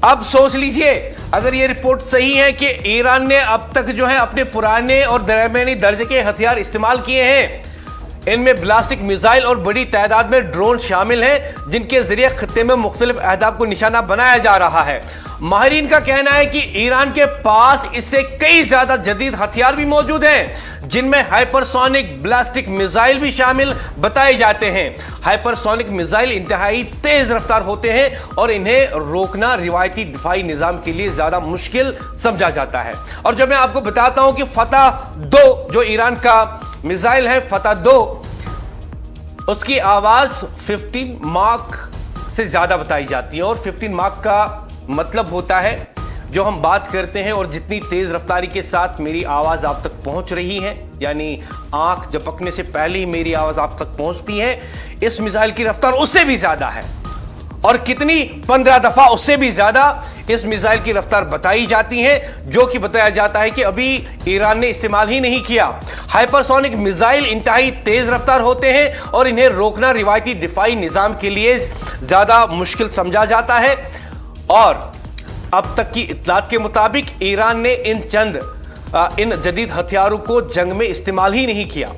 अब सोच लीजिए, अगर यह रिपोर्ट सही है कि ईरान ने अब तक जो है अपने पुराने और दरमियानी दर्जे के हथियार इस्तेमाल किए हैं, इनमें ब्लास्टिक मिसाइल और बड़ी तादाद में ड्रोन शामिल हैं जिनके जरिए खत्ते में मुख्तलिफ अहदाफ को निशाना बनाया जा रहा है। माहिरीन का कहना है कि ईरान के पास इससे कई ज्यादा जदीद हथियार भी मौजूद हैं जिनमें हाइपरसोनिक ब्लास्टिक मिसाइल भी शामिल बताए जाते हैं। हाइपरसोनिक मिसाइल इंतहाई तेज रफ्तार होते हैं और इन्हें रोकना रिवायती दिफाई निजाम के लिए ज्यादा मुश्किल समझा जाता है। और जब मैं आपको बताता हूं कि फतह 2 जो ईरान का मिसाइल है, फतह 2, उसकी आवाज 15 माक से ज्यादा बताई जाती है। और 15 माक का मतलब होता है जो हम बात करते हैं और जितनी तेज रफ्तारी के साथ मेरी आवाज आप तक पहुंच रही है, यानी आंख झपकने से पहले ही मेरी आवाज आप तक पहुंचती है, इस मिसाइल की रफ्तार उससे भी ज्यादा है। और कितनी 15 दफा उससे भी ज्यादा इस मिसाइल की रफ्तार बताई जाती है, जो कि बताया जाता है कि अभी ईरान ने इस्तेमाल ही नहीं किया। हाइपरसोनिक मिसाइल इंतहाई तेज रफ्तार होते हैं और इन्हें रोकना रिवायती दिफाई निजाम के लिए ज्यादा मुश्किल समझा जाता है। और अब तक की इत्तलात के मुताबिक ईरान ने इन जदीद हथियारों को जंग में इस्तेमाल ही नहीं किया।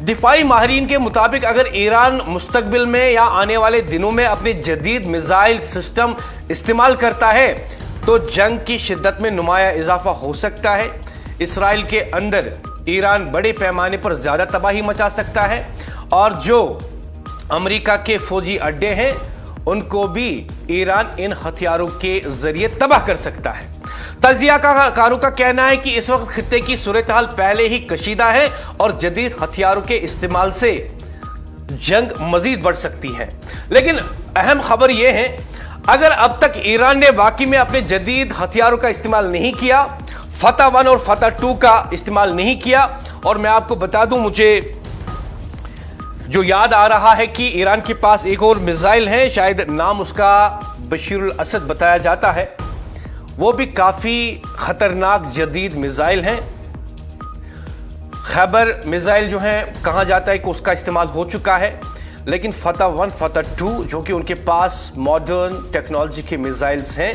दिफाई माहिरीन के मुताबिक अगर ईरान मुस्तकबिल में या आने वाले दिनों में अपने जदीद मिसाइल सिस्टम इस्तेमाल करता है तो जंग की शिद्दत में नुमाया इजाफा हो सकता है। इसराइल के अंदर ईरान बड़े पैमाने पर ज्यादा तबाही मचा सकता है और जो अमेरिका के फौजी अड्डे हैं उनको भी ईरान इन हथियारों के जरिए तबाह कर सकता है। तजियाकारों का कहना है कि इस वक्त खित्ते की सूरत-हाल पहले ही कशीदा है और जदीद हथियारों के इस्तेमाल से जंग मजीद बढ़ सकती है। लेकिन अहम खबर यह है, अगर अब तक ईरान ने वाकई में अपने जदीद हथियारों का इस्तेमाल नहीं किया, फतह 1 और फतह 2 का इस्तेमाल नहीं किया, और मैं आपको बता दूं, मुझे जो याद आ रहा है कि ईरान के पास एक और मिसाइल है, शायद नाम उसका बशीरुल असद बताया जाता है, वो भी काफी खतरनाक जदीद मिसाइल है। खैबर मिसाइल जो है कहा जाता है कि उसका इस्तेमाल हो चुका है। लेकिन फतह 1, फतह 2 जो कि उनके पास मॉडर्न टेक्नोलॉजी के मिसाइल्स हैं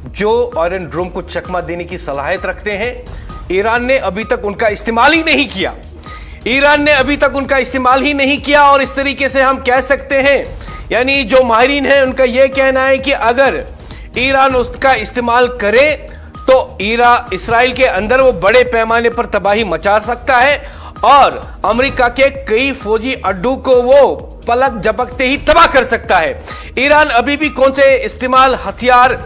जो आयरन ड्रोम को चकमा देने की सलाहियत रखते हैं, ईरान ने अभी तक उनका इस्तेमाल ही नहीं किया। ईरान ने अभी तक उनका इस्तेमाल ही नहीं किया और इस तरीके से हम कह सकते हैं, यानी जो माहिरीन हैं उनका यह कहना है कि अगर ईरान उसका इस्तेमाल करे तो इसराइल के अंदर वो बड़े पैमाने पर तबाही मचा सकता है और अमेरिका के कई फौजी अड्डों को वो पलक झपकते ही तबाह कर सकता है। ईरान अभी भी कौन से इस्तेमाल हथियार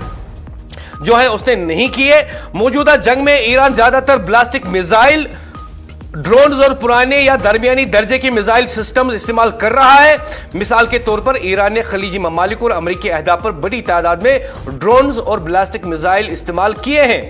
जो है उसने नहीं किए। मौजूदा जंग में ईरान ज्यादातर बैलिस्टिक मिसाइल, ड्रोन्स और पुराने या दरमियानी दर्जे के मिसाइल सिस्टम इस्तेमाल कर रहा है। मिसाल के तौर पर ईरान ने खलीजी ममालिक और अमेरिकी अहदाफ पर बड़ी तादाद में ड्रोन्स और बैलिस्टिक मिसाइल इस्तेमाल किए हैं।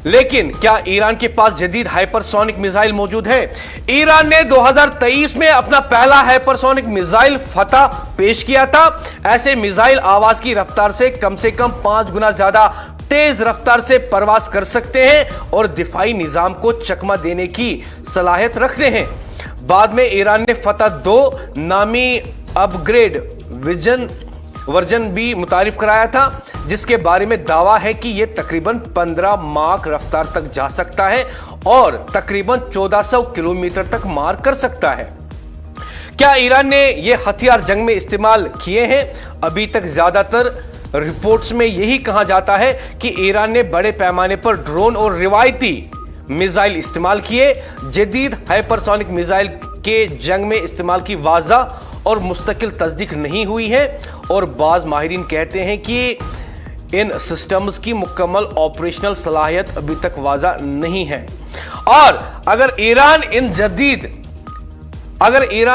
लेकिन क्या ईरान के पास जदीद हाइपरसोनिक मिसाइल मौजूद है? ईरान ने 2023 में अपना पहला हाइपरसोनिक मिसाइल फतह पेश किया था। ऐसे मिसाइल आवाज की रफ्तार से कम 5 गुना ज्यादा तेज रफ्तार से परवाज कर सकते हैं और दिफाई निजाम को चकमा देने की सलाहियत रखते हैं। बाद में ईरान ने फतह 2 नामी अपग्रेड वर्जन भी मुतारिफ कराया था, जिसके बारे में दावा है कि यह तकरीबन 15 माक रफ्तार तक जा सकता है और तकरीबन 1400 किलोमीटर तक मार कर सकता है। क्या ईरान ने यह हथियार जंग में इस्तेमाल किए हैं? अभी तक ज्यादातर रिपोर्ट्स में यही कहा जाता है कि ईरान ने बड़े पैमाने पर ड्रोन और रिवायती मिसाइल इस्तेमाल किए। जदीद हाइपरसोनिक मिसाइल के जंग में इस्तेमाल की वाज़ा और मुस्तकिल तस्दीक नहीं हुई है और बाज माहिरीन कहते हैं कि इन सिस्टम्स की मुकम्मल ऑपरेशनल सलाहियत अभी तक वाज़ा नहीं है। और अगर ईरान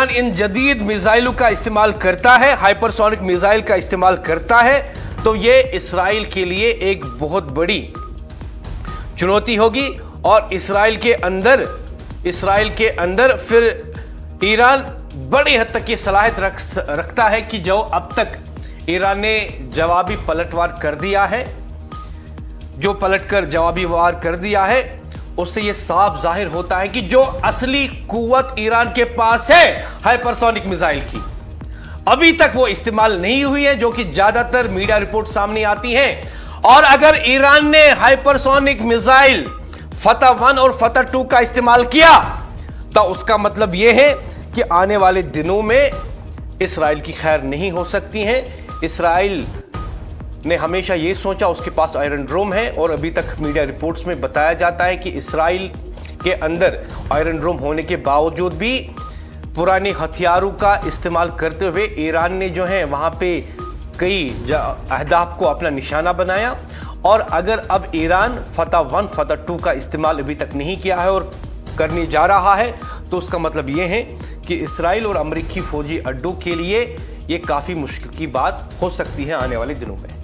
इन जदीद मिसाइलों का इस्तेमाल करता है, हाइपरसोनिक मिसाइल का इस्तेमाल करता है, तो यह इसराइल के लिए एक बहुत बड़ी चुनौती होगी और इसराइल के अंदर फिर ईरान बड़ी हद तक ये सलाहियत रखता है कि जो अब तक ईरान ने जवाबी पलटवार कर दिया है, जो पलटकर जवाबी वार कर दिया है, उससे ये साफ जाहिर होता है कि जो असली कुव्वत ईरान के पास है हाइपरसोनिक मिसाइल की, अभी तक वो इस्तेमाल नहीं हुई है, जो कि ज्यादातर मीडिया रिपोर्ट सामने आती हैं। और अगर ईरान ने हाइपरसोनिक मिसाइल फतह 1 और फतह 2 का इस्तेमाल किया तो उसका मतलब यह है कि आने वाले दिनों में इसराइल की खैर नहीं हो सकती है। इसराइल ने हमेशा यह सोचा उसके पास आयरन ड्रोम है और अभी तक मीडिया रिपोर्ट्स में बताया जाता है कि इसराइल के अंदर आयरन ड्रोम होने के बावजूद भी पुराने हथियारों का इस्तेमाल करते हुए ईरान ने जो है वहां पे कई अहदाफ को अपना निशाना बनाया। और अगर अब ईरान फतह 1, फतह 2 का इस्तेमाल अभी तक नहीं किया है और करने जा रहा है, तो उसका मतलब यह है कि इसराइल और अमेरिकी फौजी अड्डों के लिए यह काफी मुश्किल की बात हो सकती है आने वाले दिनों में।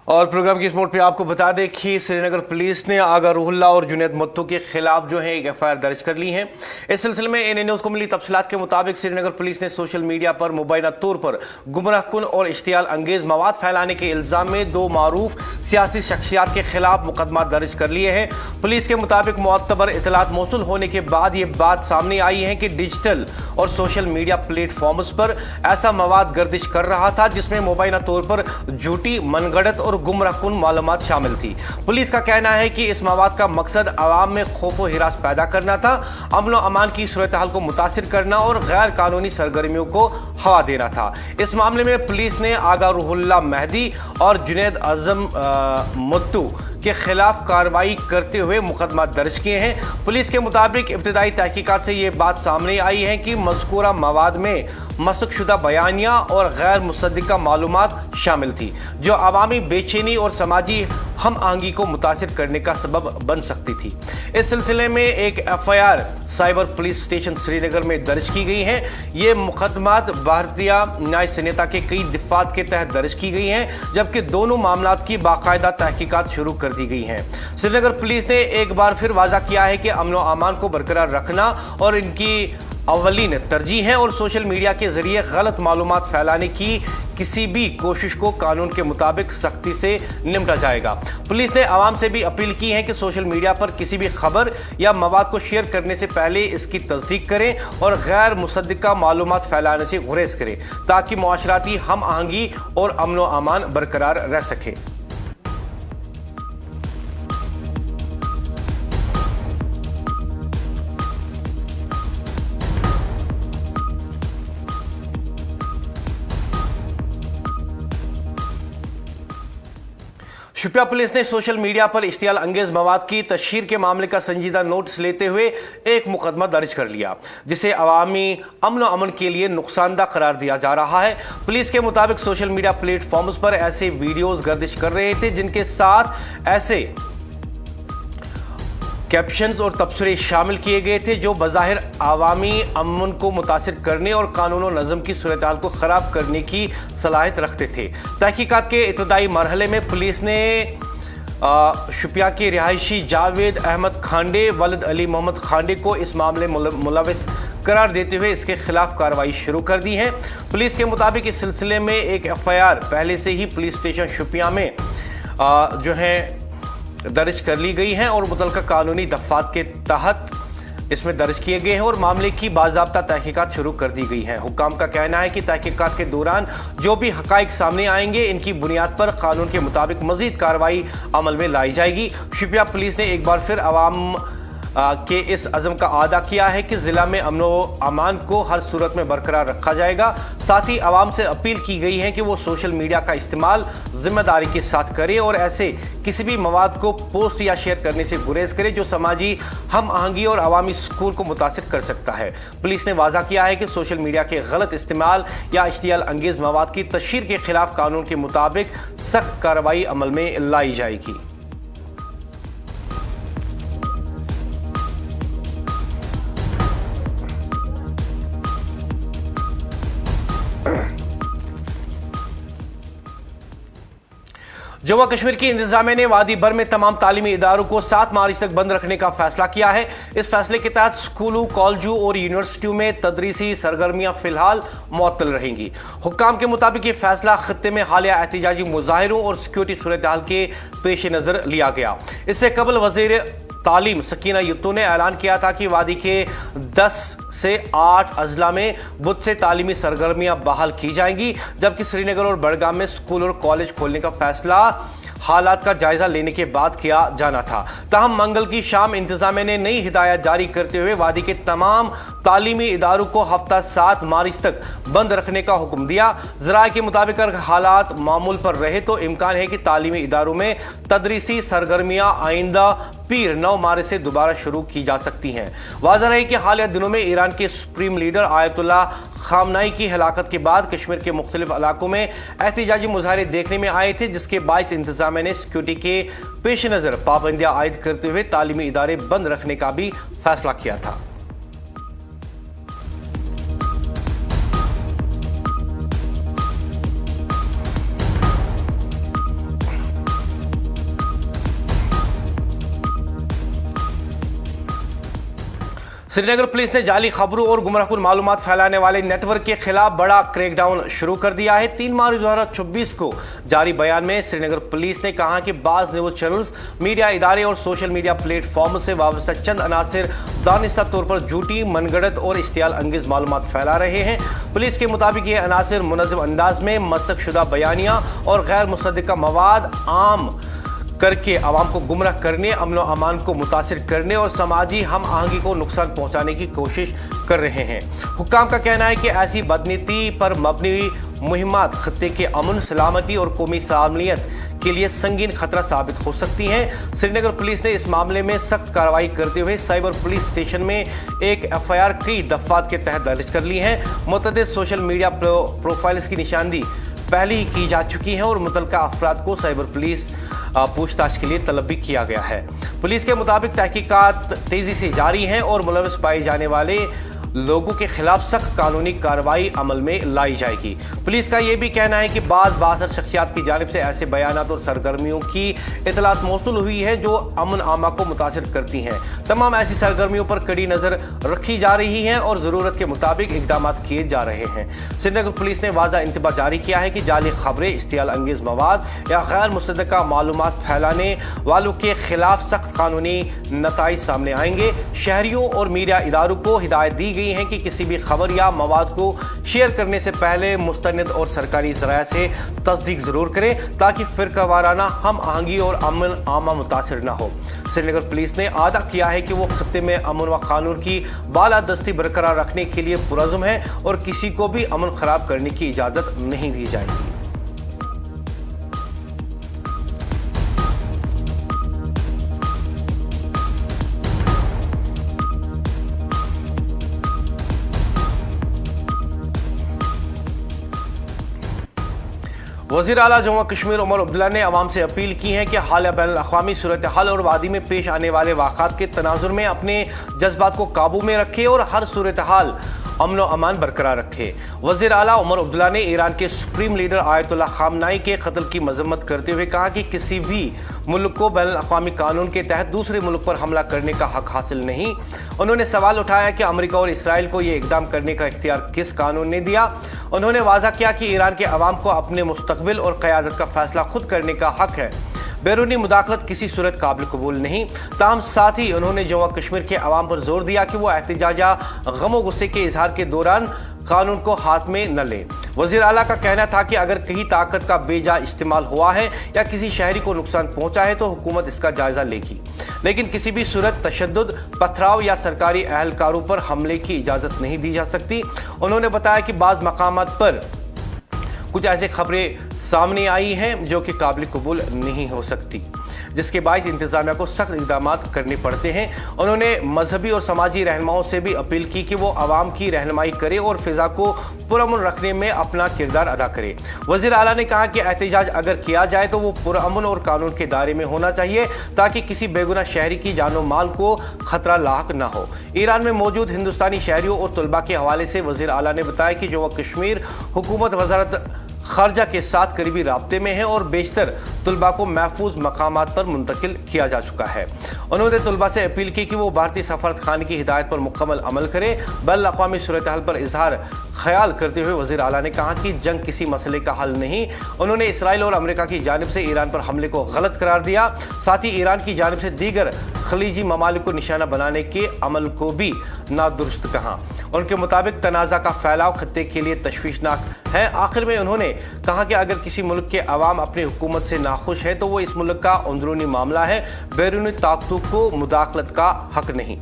और प्रोग्राम की इस मोड पे आपको बता दें कि श्रीनगर पुलिस ने आगा रूहुल्ला और जुनैद मत्तू के खिलाफ जो है एक एफआईआर दर्ज कर ली है। इस सिलसिले में एनए न्यूज़ को मिली तफसीलात के मुताबिक श्रीनगर पुलिस ने सोशल मीडिया पर मुबैना तौर पर गुमराहकुन और इश्तियाल अंगेज मवाद फैलाने के इल्ज़ाम में 2 मारूफ सियासी शख्सियात के खिलाफ मुकदमा दर्ज कर लिए हैं। पुलिस के मुताबिक मुअत्तबर इतलात मौसूल होने के बाद ये बात सामने आई है कि डिजिटल और सोशल मीडिया प्लेटफॉर्म्स पर ऐसा मवाद गर्दिश कर रहा था जिसमें मुबैना तौर पर झूठी, मनगढ़ंत और गुमराहकुन मालूमात शामिल थी। पुलिस का कहना है कि इस मवाद का मकसद आवाम में खौफ व हिरास पैदा करना था, अमन व अमान की सूरत हाल को मुतासिर करना और गैर कानूनी सरगर्मियों को हवा देना था। इस मामले में पुलिस ने आगा रूहुल्ला मेहदी और जुनैद आजम मत्तू के खिलाफ कार्रवाई करते हुए मुकदमा दर्ज किए हैं। पुलिस के मुताबिक इब्तिदाई तहकीकात से ये बात सामने आई है कि मज़कूरा मवाद में मसकशुदा बयानियाँ और गैर मुसद्दिका मालूमात शामिल थी, जो अवामी बेचैनी और समाजी हम आहंगी को मुतासिर करने का सबब बन सकती थी। इस सिलसिले में एक FIR cyber police station Srinagar में दर्ज की गई है। ये मुकदमात भारतीय न्याय संहिता के कई दफात के तहत दर्ज की गई हैं, जबकि दोनों मामलात की बाकायदा तहकीकात शुरू कर दी गई हैं। श्रीनगर पुलिस ने एक बार फिर वाज़ा किया है कि अमन व अमान को बरकरार रखना और इनकी अव्वलीन तरजीह है और सोशल मीडिया के जरिए गलत मालूमात फैलाने की किसी भी कोशिश को कानून के मुताबिक सख्ती से निपटा जाएगा। पुलिस ने आवाम से भी अपील की है कि सोशल मीडिया पर किसी भी खबर या मवाद को शेयर करने से पहले इसकी तस्दीक करें और गैर मुसद्दिका मालूमात फैलाने से गुरेज करें, ताकि मुआशराती हम आहंगी और अमन व अमान बरकरार रह सके। शुपिया पुलिस ने सोशल मीडिया पर इश्तियाल अंगेज मवाद की तशहीर के मामले का संजीदा नोटिस लेते हुए एक मुकदमा दर्ज कर लिया, जिसे अवामी अमन व अमन के लिए नुकसानदा करार दिया जा रहा है। पुलिस के मुताबिक सोशल मीडिया प्लेटफॉर्म्स पर ऐसे वीडियोस गर्दिश कर रहे थे जिनके साथ ऐसे कैप्शंस और तबसरे शामिल किए गए थे जो बज़ाहिर आवामी अमन को मुतासिर करने और कानून और नज़म की सूरत-ए-हाल को ख़राब करने की सलाहियत रखते थे। तहकीकात के इब्तिदाई मरहले में पुलिस ने शुपिया के रिहायशी जावेद अहमद खांडे वलद अली मोहम्मद खांडे को इस मामले मुलविस करार देते हुए इसके खिलाफ कार्रवाई शुरू कर दी है। पुलिस के मुताबिक इस सिलसिले में एक FIR पहले से ही पुलिस स्टेशन शुपिया में दर्ज कर ली गई हैं और मुतल्लिका कानूनी दफ़ात के तहत इसमें दर्ज किए गए हैं और मामले की बाज़ाब्ता तहकीकात शुरू कर दी गई हैं। हुक्काम का कहना है कि तहकीकात के दौरान जो भी हक़ाइक़ सामने आएंगे, इनकी बुनियाद पर कानून के मुताबिक मज़ीद कार्रवाई अमल में लाई जाएगी। शुपिया पुलिस ने एक बार फिर अवाम के इस अज़म का आदा किया है कि ज़िला में अमन व अमान को हर सूरत में बरकरार रखा जाएगा। साथ ही आवाम से अपील की गई है कि वो सोशल मीडिया का इस्तेमाल जिम्मेदारी के साथ करें और ऐसे किसी भी मवाद को पोस्ट या शेयर करने से गुरेज करें जो समाजी हम आहंगी और अवामी सुकून को मुतासिर कर सकता है। पुलिस ने वाज़ा किया है कि सोशल मीडिया के गलत इस्तेमाल या इश्तियाल अंगेज मवाद की तशहीर के खिलाफ कानून के मुताबिक सख्त कार्रवाई अमल में लाई जाएगी। जम्मू कश्मीर की इंतजामिया ने वादी भर में तमाम तालीमी इदारों को 7 मार्च तक बंद रखने का फैसला किया है। इस फैसले के तहत स्कूलों, कॉलेजों और यूनिवर्सिटियों में तदरीसी सरगर्मियां फिलहाल मुअत्तल रहेंगी। हुक्काम के मुताबिक ये फैसला खत्ते में हालिया एहतजाजी मुजाहिरों और सिक्योरिटी सूरत-ए-हाल के पेश नज़र लिया गया। इससे कबल वज़ीर तालीम सकीना युत्तू ने ऐलान किया था कि वादी के 10 से 8 अजला में बुध से तालीमी सरगर्मियां बहाल की जाएंगी, जबकि श्रीनगर और बड़गाम में स्कूल और कॉलेज खोलने का फैसला हालात का जायजा लेने के बाद किया जाना था। ताहम मंगल की शाम इंतजामिया ने नई हिदायत जारी करते हुए वादी के तमाम तालीमी इदारों को हफ्ता 7 मार्च तक बंद रखने का हुक्म दिया। ज़राए के मुताबिक अगर हालात मामूल पर रहे तो इम्कान है कि तालीमी इदारों में तदरीसी सरगर्मियां आइंदा पीर 9 मार्च से दोबारा शुरू की जा सकती हैं। वाज़ह रहे कि हालिया दिनों में ईरान के सुप्रीम लीडर आयतुल्लाह खामनाई की हलाकत के बाद कश्मीर के मुख्तलिफ इलाकों में एहतजाजी मुजाहरे देखने में आए थे, जिसके बायस इंतजामिया ने सिक्योरिटी के पेश नज़र पाबंदियां आयद करते हुए तालीमी इदारे बंद रखने का भी फैसला किया था। श्रीनगर पुलिस ने जाली खबरों और गुमराहकुन मालूमात फैलाने वाले नेटवर्क के खिलाफ बड़ा क्रैकडाउन शुरू कर दिया है। 3 मार्च 2026 को जारी बयान में श्रीनगर पुलिस ने कहा कि बाज़ न्यूज़ चैनल्स, मीडिया इदारे और सोशल मीडिया प्लेटफॉर्म से वाबस्ता चंद अनासिर दानिस्ता तौर पर झूठी, मनगढ़ंत और इश्तियाल अंगेज मालूमात फैला रहे हैं। पुलिस के मुताबिक ये अनासिर मुनज़्ज़म अंदाज में मसक शुदा बयानियाँ और गैर मुसद्दिका मवाद आम करके आवाम को गुमराह करने, अमन व अमान को मुतासिर करने और समाजी हम आहंगी को नुकसान पहुंचाने की कोशिश कर रहे हैं। हुक्काम का कहना है कि ऐसी बदनीति पर मबनी मुहिम्मात खत्ते के अमन, सलामती और कौमी सामनियत के लिए संगीन खतरा साबित हो सकती हैं। श्रीनगर पुलिस ने इस मामले में सख्त कार्रवाई करते हुए साइबर पुलिस स्टेशन में एक एफआईआर कई दफात के तहत दर्ज कर ली है। मुतअद्दिद सोशल मीडिया प्रोफाइल्स की निशानदी पहले ही की जा चुकी है और मुतल्लिका अफराद को साइबर पुलिस पूछताछ के लिए तलब भी किया गया है। पुलिस के मुताबिक तहकीकात तेजी से जारी हैं और मुलविस पाए जाने वाले लोगों के खिलाफ सख्त कानूनी कार्रवाई अमल में लाई जाएगी। पुलिस का यह भी कहना है कि बाज़ शख्सियात की जानिब से ऐसे बयानात और सरगर्मियों की इतलात मौसूल हुई है जो अमन आमा को मुतासिर करती हैं। तमाम ऐसी सरगर्मियों पर कड़ी नज़र रखी जा रही है और ज़रूरत के मुताबिक इकदाम किए जा रहे हैं। श्रीनगर पुलिस ने वाज़ा इंतबाह जारी किया है कि जाली खबरें, इश्तियाल अंगेज़ मवाद या गैर मुसद्दक़ा मालूमात फैलाने वालों के खिलाफ सख्त कानूनी नताइज सामने आएंगे। शहरियों और मीडिया इदारों को हिदायत दी गई है कि किसी भी खबर या मवाद को शेयर करने से पहले मुस्तनिद और सरकारी ज़राया से तस्दीक जरूर करें ताकि फिरका वाराना हम आहंगी और अमन आमा मुतासिर न हो। श्रीनगर पुलिस ने आदा किया है कि वो खत्ते में अमन व कानून की बालादस्ती बरकरार रखने के लिए पुरज़्म है और किसी को भी अमन खराब करने की इजाज़त नहीं दी जाएगी। वज़ीर आला जम्मू कश्मीर उमर अब्दुल्ला ने अवाम से अपील की है कि हालिया बैनुल अक़वामी सूरत हाल और वादी में पेश आने वाले वाक़ात के तनाजुर में अपने जज्बात को काबू में रखे और हर सूरत हाल अमन व अमान बरकरार रखे। वज़ीर आला उमर अब्दुल्ला ने ईरान के सुप्रीम लीडर आयतुल्लाह ख़ामनाई के कत्ल की मजम्मत करते हुए कहा कि किसी भी मुल्क को बैनुल अक़वामी कानून के तहत दूसरे मुल्क पर हमला करने का हक हासिल नहीं। उन्होंने सवाल उठाया कि अमेरिका और इसराइल को ये इक़दाम करने का इख्तियार किस कानून ने दिया। उन्होंने वाज़ा किया कि ईरान के अवाम को अपने मुस्तक़बिल और क़यादत का फैसला खुद करने का हक है। बैरूनी मुदाखलत किसी सूरत काबिल कबूल नहीं। ताहम साथ ही उन्होंने जम्मू कश्मीर के अवाम पर जोर दिया कि वो एहतिजाज या गम गुस्से के इजहार के दौरान कानून को हाथ में न ले। वज़ीर आला का कहना था कि अगर कहीं ताकत का बेजा इस्तेमाल हुआ है या किसी शहरी को नुकसान पहुंचा है तो हुकूमत इसका जायजा लेगी, लेकिन किसी भी सूरत तशद्दुद, पथराव या सरकारी अहलकारों पर हमले की इजाज़त नहीं दी जा सकती। उन्होंने बताया कि बाज़ मकामात पर कुछ ऐसी खबरें सामने आई हैं जो कि काबिल कबूल नहीं हो सकती, जिसके बायस इंतजामिया को सख्त इक़दाम करने पड़ते हैं। उन्होंने मजहबी और समाजी रहनुमाओं से भी अपील की कि वो आवाम की रहनुमाई करे और फिजा को पुरअमन रखने में अपना किरदार अदा करे। वज़ीर आला ने कहा कि एहतिजाज अगर किया जाए तो वो पुरअमन और कानून के दायरे में होना चाहिए ताकि किसी बेगुनाह शहरी की जानो माल को खतरा लाक न हो। ईरान में मौजूद हिंदुस्तानी शहरियों और तलबा के हवाले से वज़ीर आला ने बताया कि जम्मू कश्मीर हुकूमत वज़ारत खारजा के साथ करीबी राब्ते में है और बेशतर तलबा को महफूज मकामात पर मुंतकिल किया जा चुका है। उन्होंने तलबा से अपील की कि वो भारतीय सफारत खाने की हिदायत पर मुकम्मल अमल करें। बैनुल अक़वामी सूरत हाल पर इजहार ख्याल करते हुए वज़ीर आला ने कहा कि जंग किसी मसले का हल नहीं। उन्होंने इसराइल और अमेरिका की जानिब से ईरान पर हमले को गलत करार दिया। साथ ही ईरान की जानिब से दीगर खलीजी ममालिक को निशाना बनाने के अमल को भी नादुरुस्त कहा। उनके मुताबिक तनाज़ा का फैलाव खत्ते के लिए तशवीशनाक है। आखिर में उन्होंने कहा कि अगर किसी मुल्क के अवाम अपनी हुकूमत से नाखुश है तो वो इस मुल्क का अंदरूनी मामला है, बैरूनी ताकतों को मुदाखलत का हक नहीं।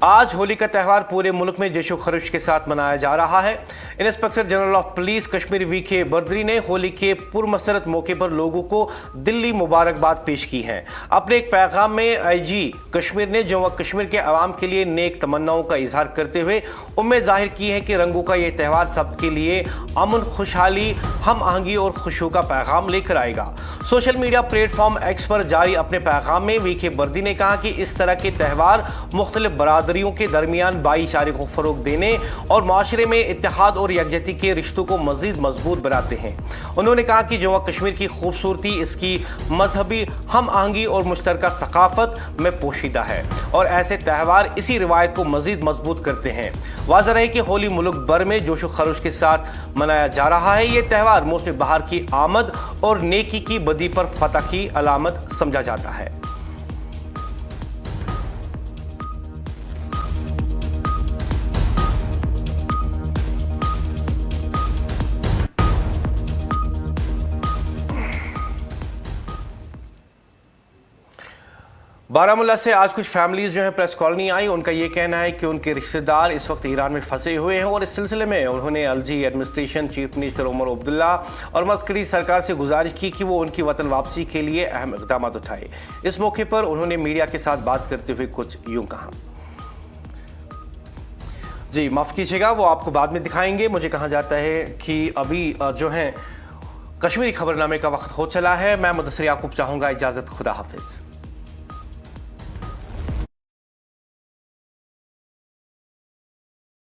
आज होली का त्यौहार पूरे मुल्क में जोशो खरोश के साथ मनाया जा रहा है। Inspector general of police Kashmir VK Bardari ने होली के पुरमसरत मौके पर लोगों को दिल्ली मुबारकबाद पेश की है। अपने एक पैगाम में आईजी कश्मीर ने जम्मू कश्मीर के अवाम के लिए नेक तमन्नाओं का इजहार करते हुए उम्मीद जाहिर की है कि रंगों का यह त्यौहार सबके लिए अमन, खुशहाली, हम आहंगी और खुशियों का पैगाम लेकर आएगा। सोशल मीडिया प्लेटफॉर्म एक्स पर जारी अपने पैगाम में वीके बर्दी ने कहा कि इस तरह के त्यौहार मुख्तलिफ बरादरियों के दरमियान भाईचारे को फरोग देने और माशरे में इत्तेहाद और यकजहती के रिश्तों को मजीद मजबूत बनाते हैं। उन्होंने कहा कि जम्मू कश्मीर की खूबसूरती इसकी मजहबी हम आहंगी और मुश्तरका सकाफत में पोशीदा है और ऐसे त्यौहार इसी रिवायत को मजीद मजबूत करते हैं। वाज़ह रहे कि होली मुल्क भर में जोशो खरोश के साथ मनाया जा रहा है। ये त्यौहार मौसम बहार की आमद और नेकी की बदी पर फतह की अलामत समझा जाता है। बारामूला से आज कुछ फैमिलीज जो है प्रेस कॉलोनी आई। उनका ये कहना है कि उनके रिश्तेदार इस वक्त ईरान में फंसे हुए हैं और इस सिलसिले में उन्होंने LG administration, chief minister Omar Abdullah और मरकजी सरकार से गुजारिश की कि वो उनकी वतन वापसी के लिए अहम इकदाम उठाए। इस मौके पर उन्होंने मीडिया के साथ बात करते हुए कुछ यूं कहा। जी माफ़ कीजिएगा, वो आपको बाद में दिखाएंगे। मुझे कहा जाता है कि अभी जो है कश्मीरी खबरनामे का वक्त हो चला है। मैं मुदस्सिर याकूब चाहूँगा इजाज़त, खुदा हाफिज़।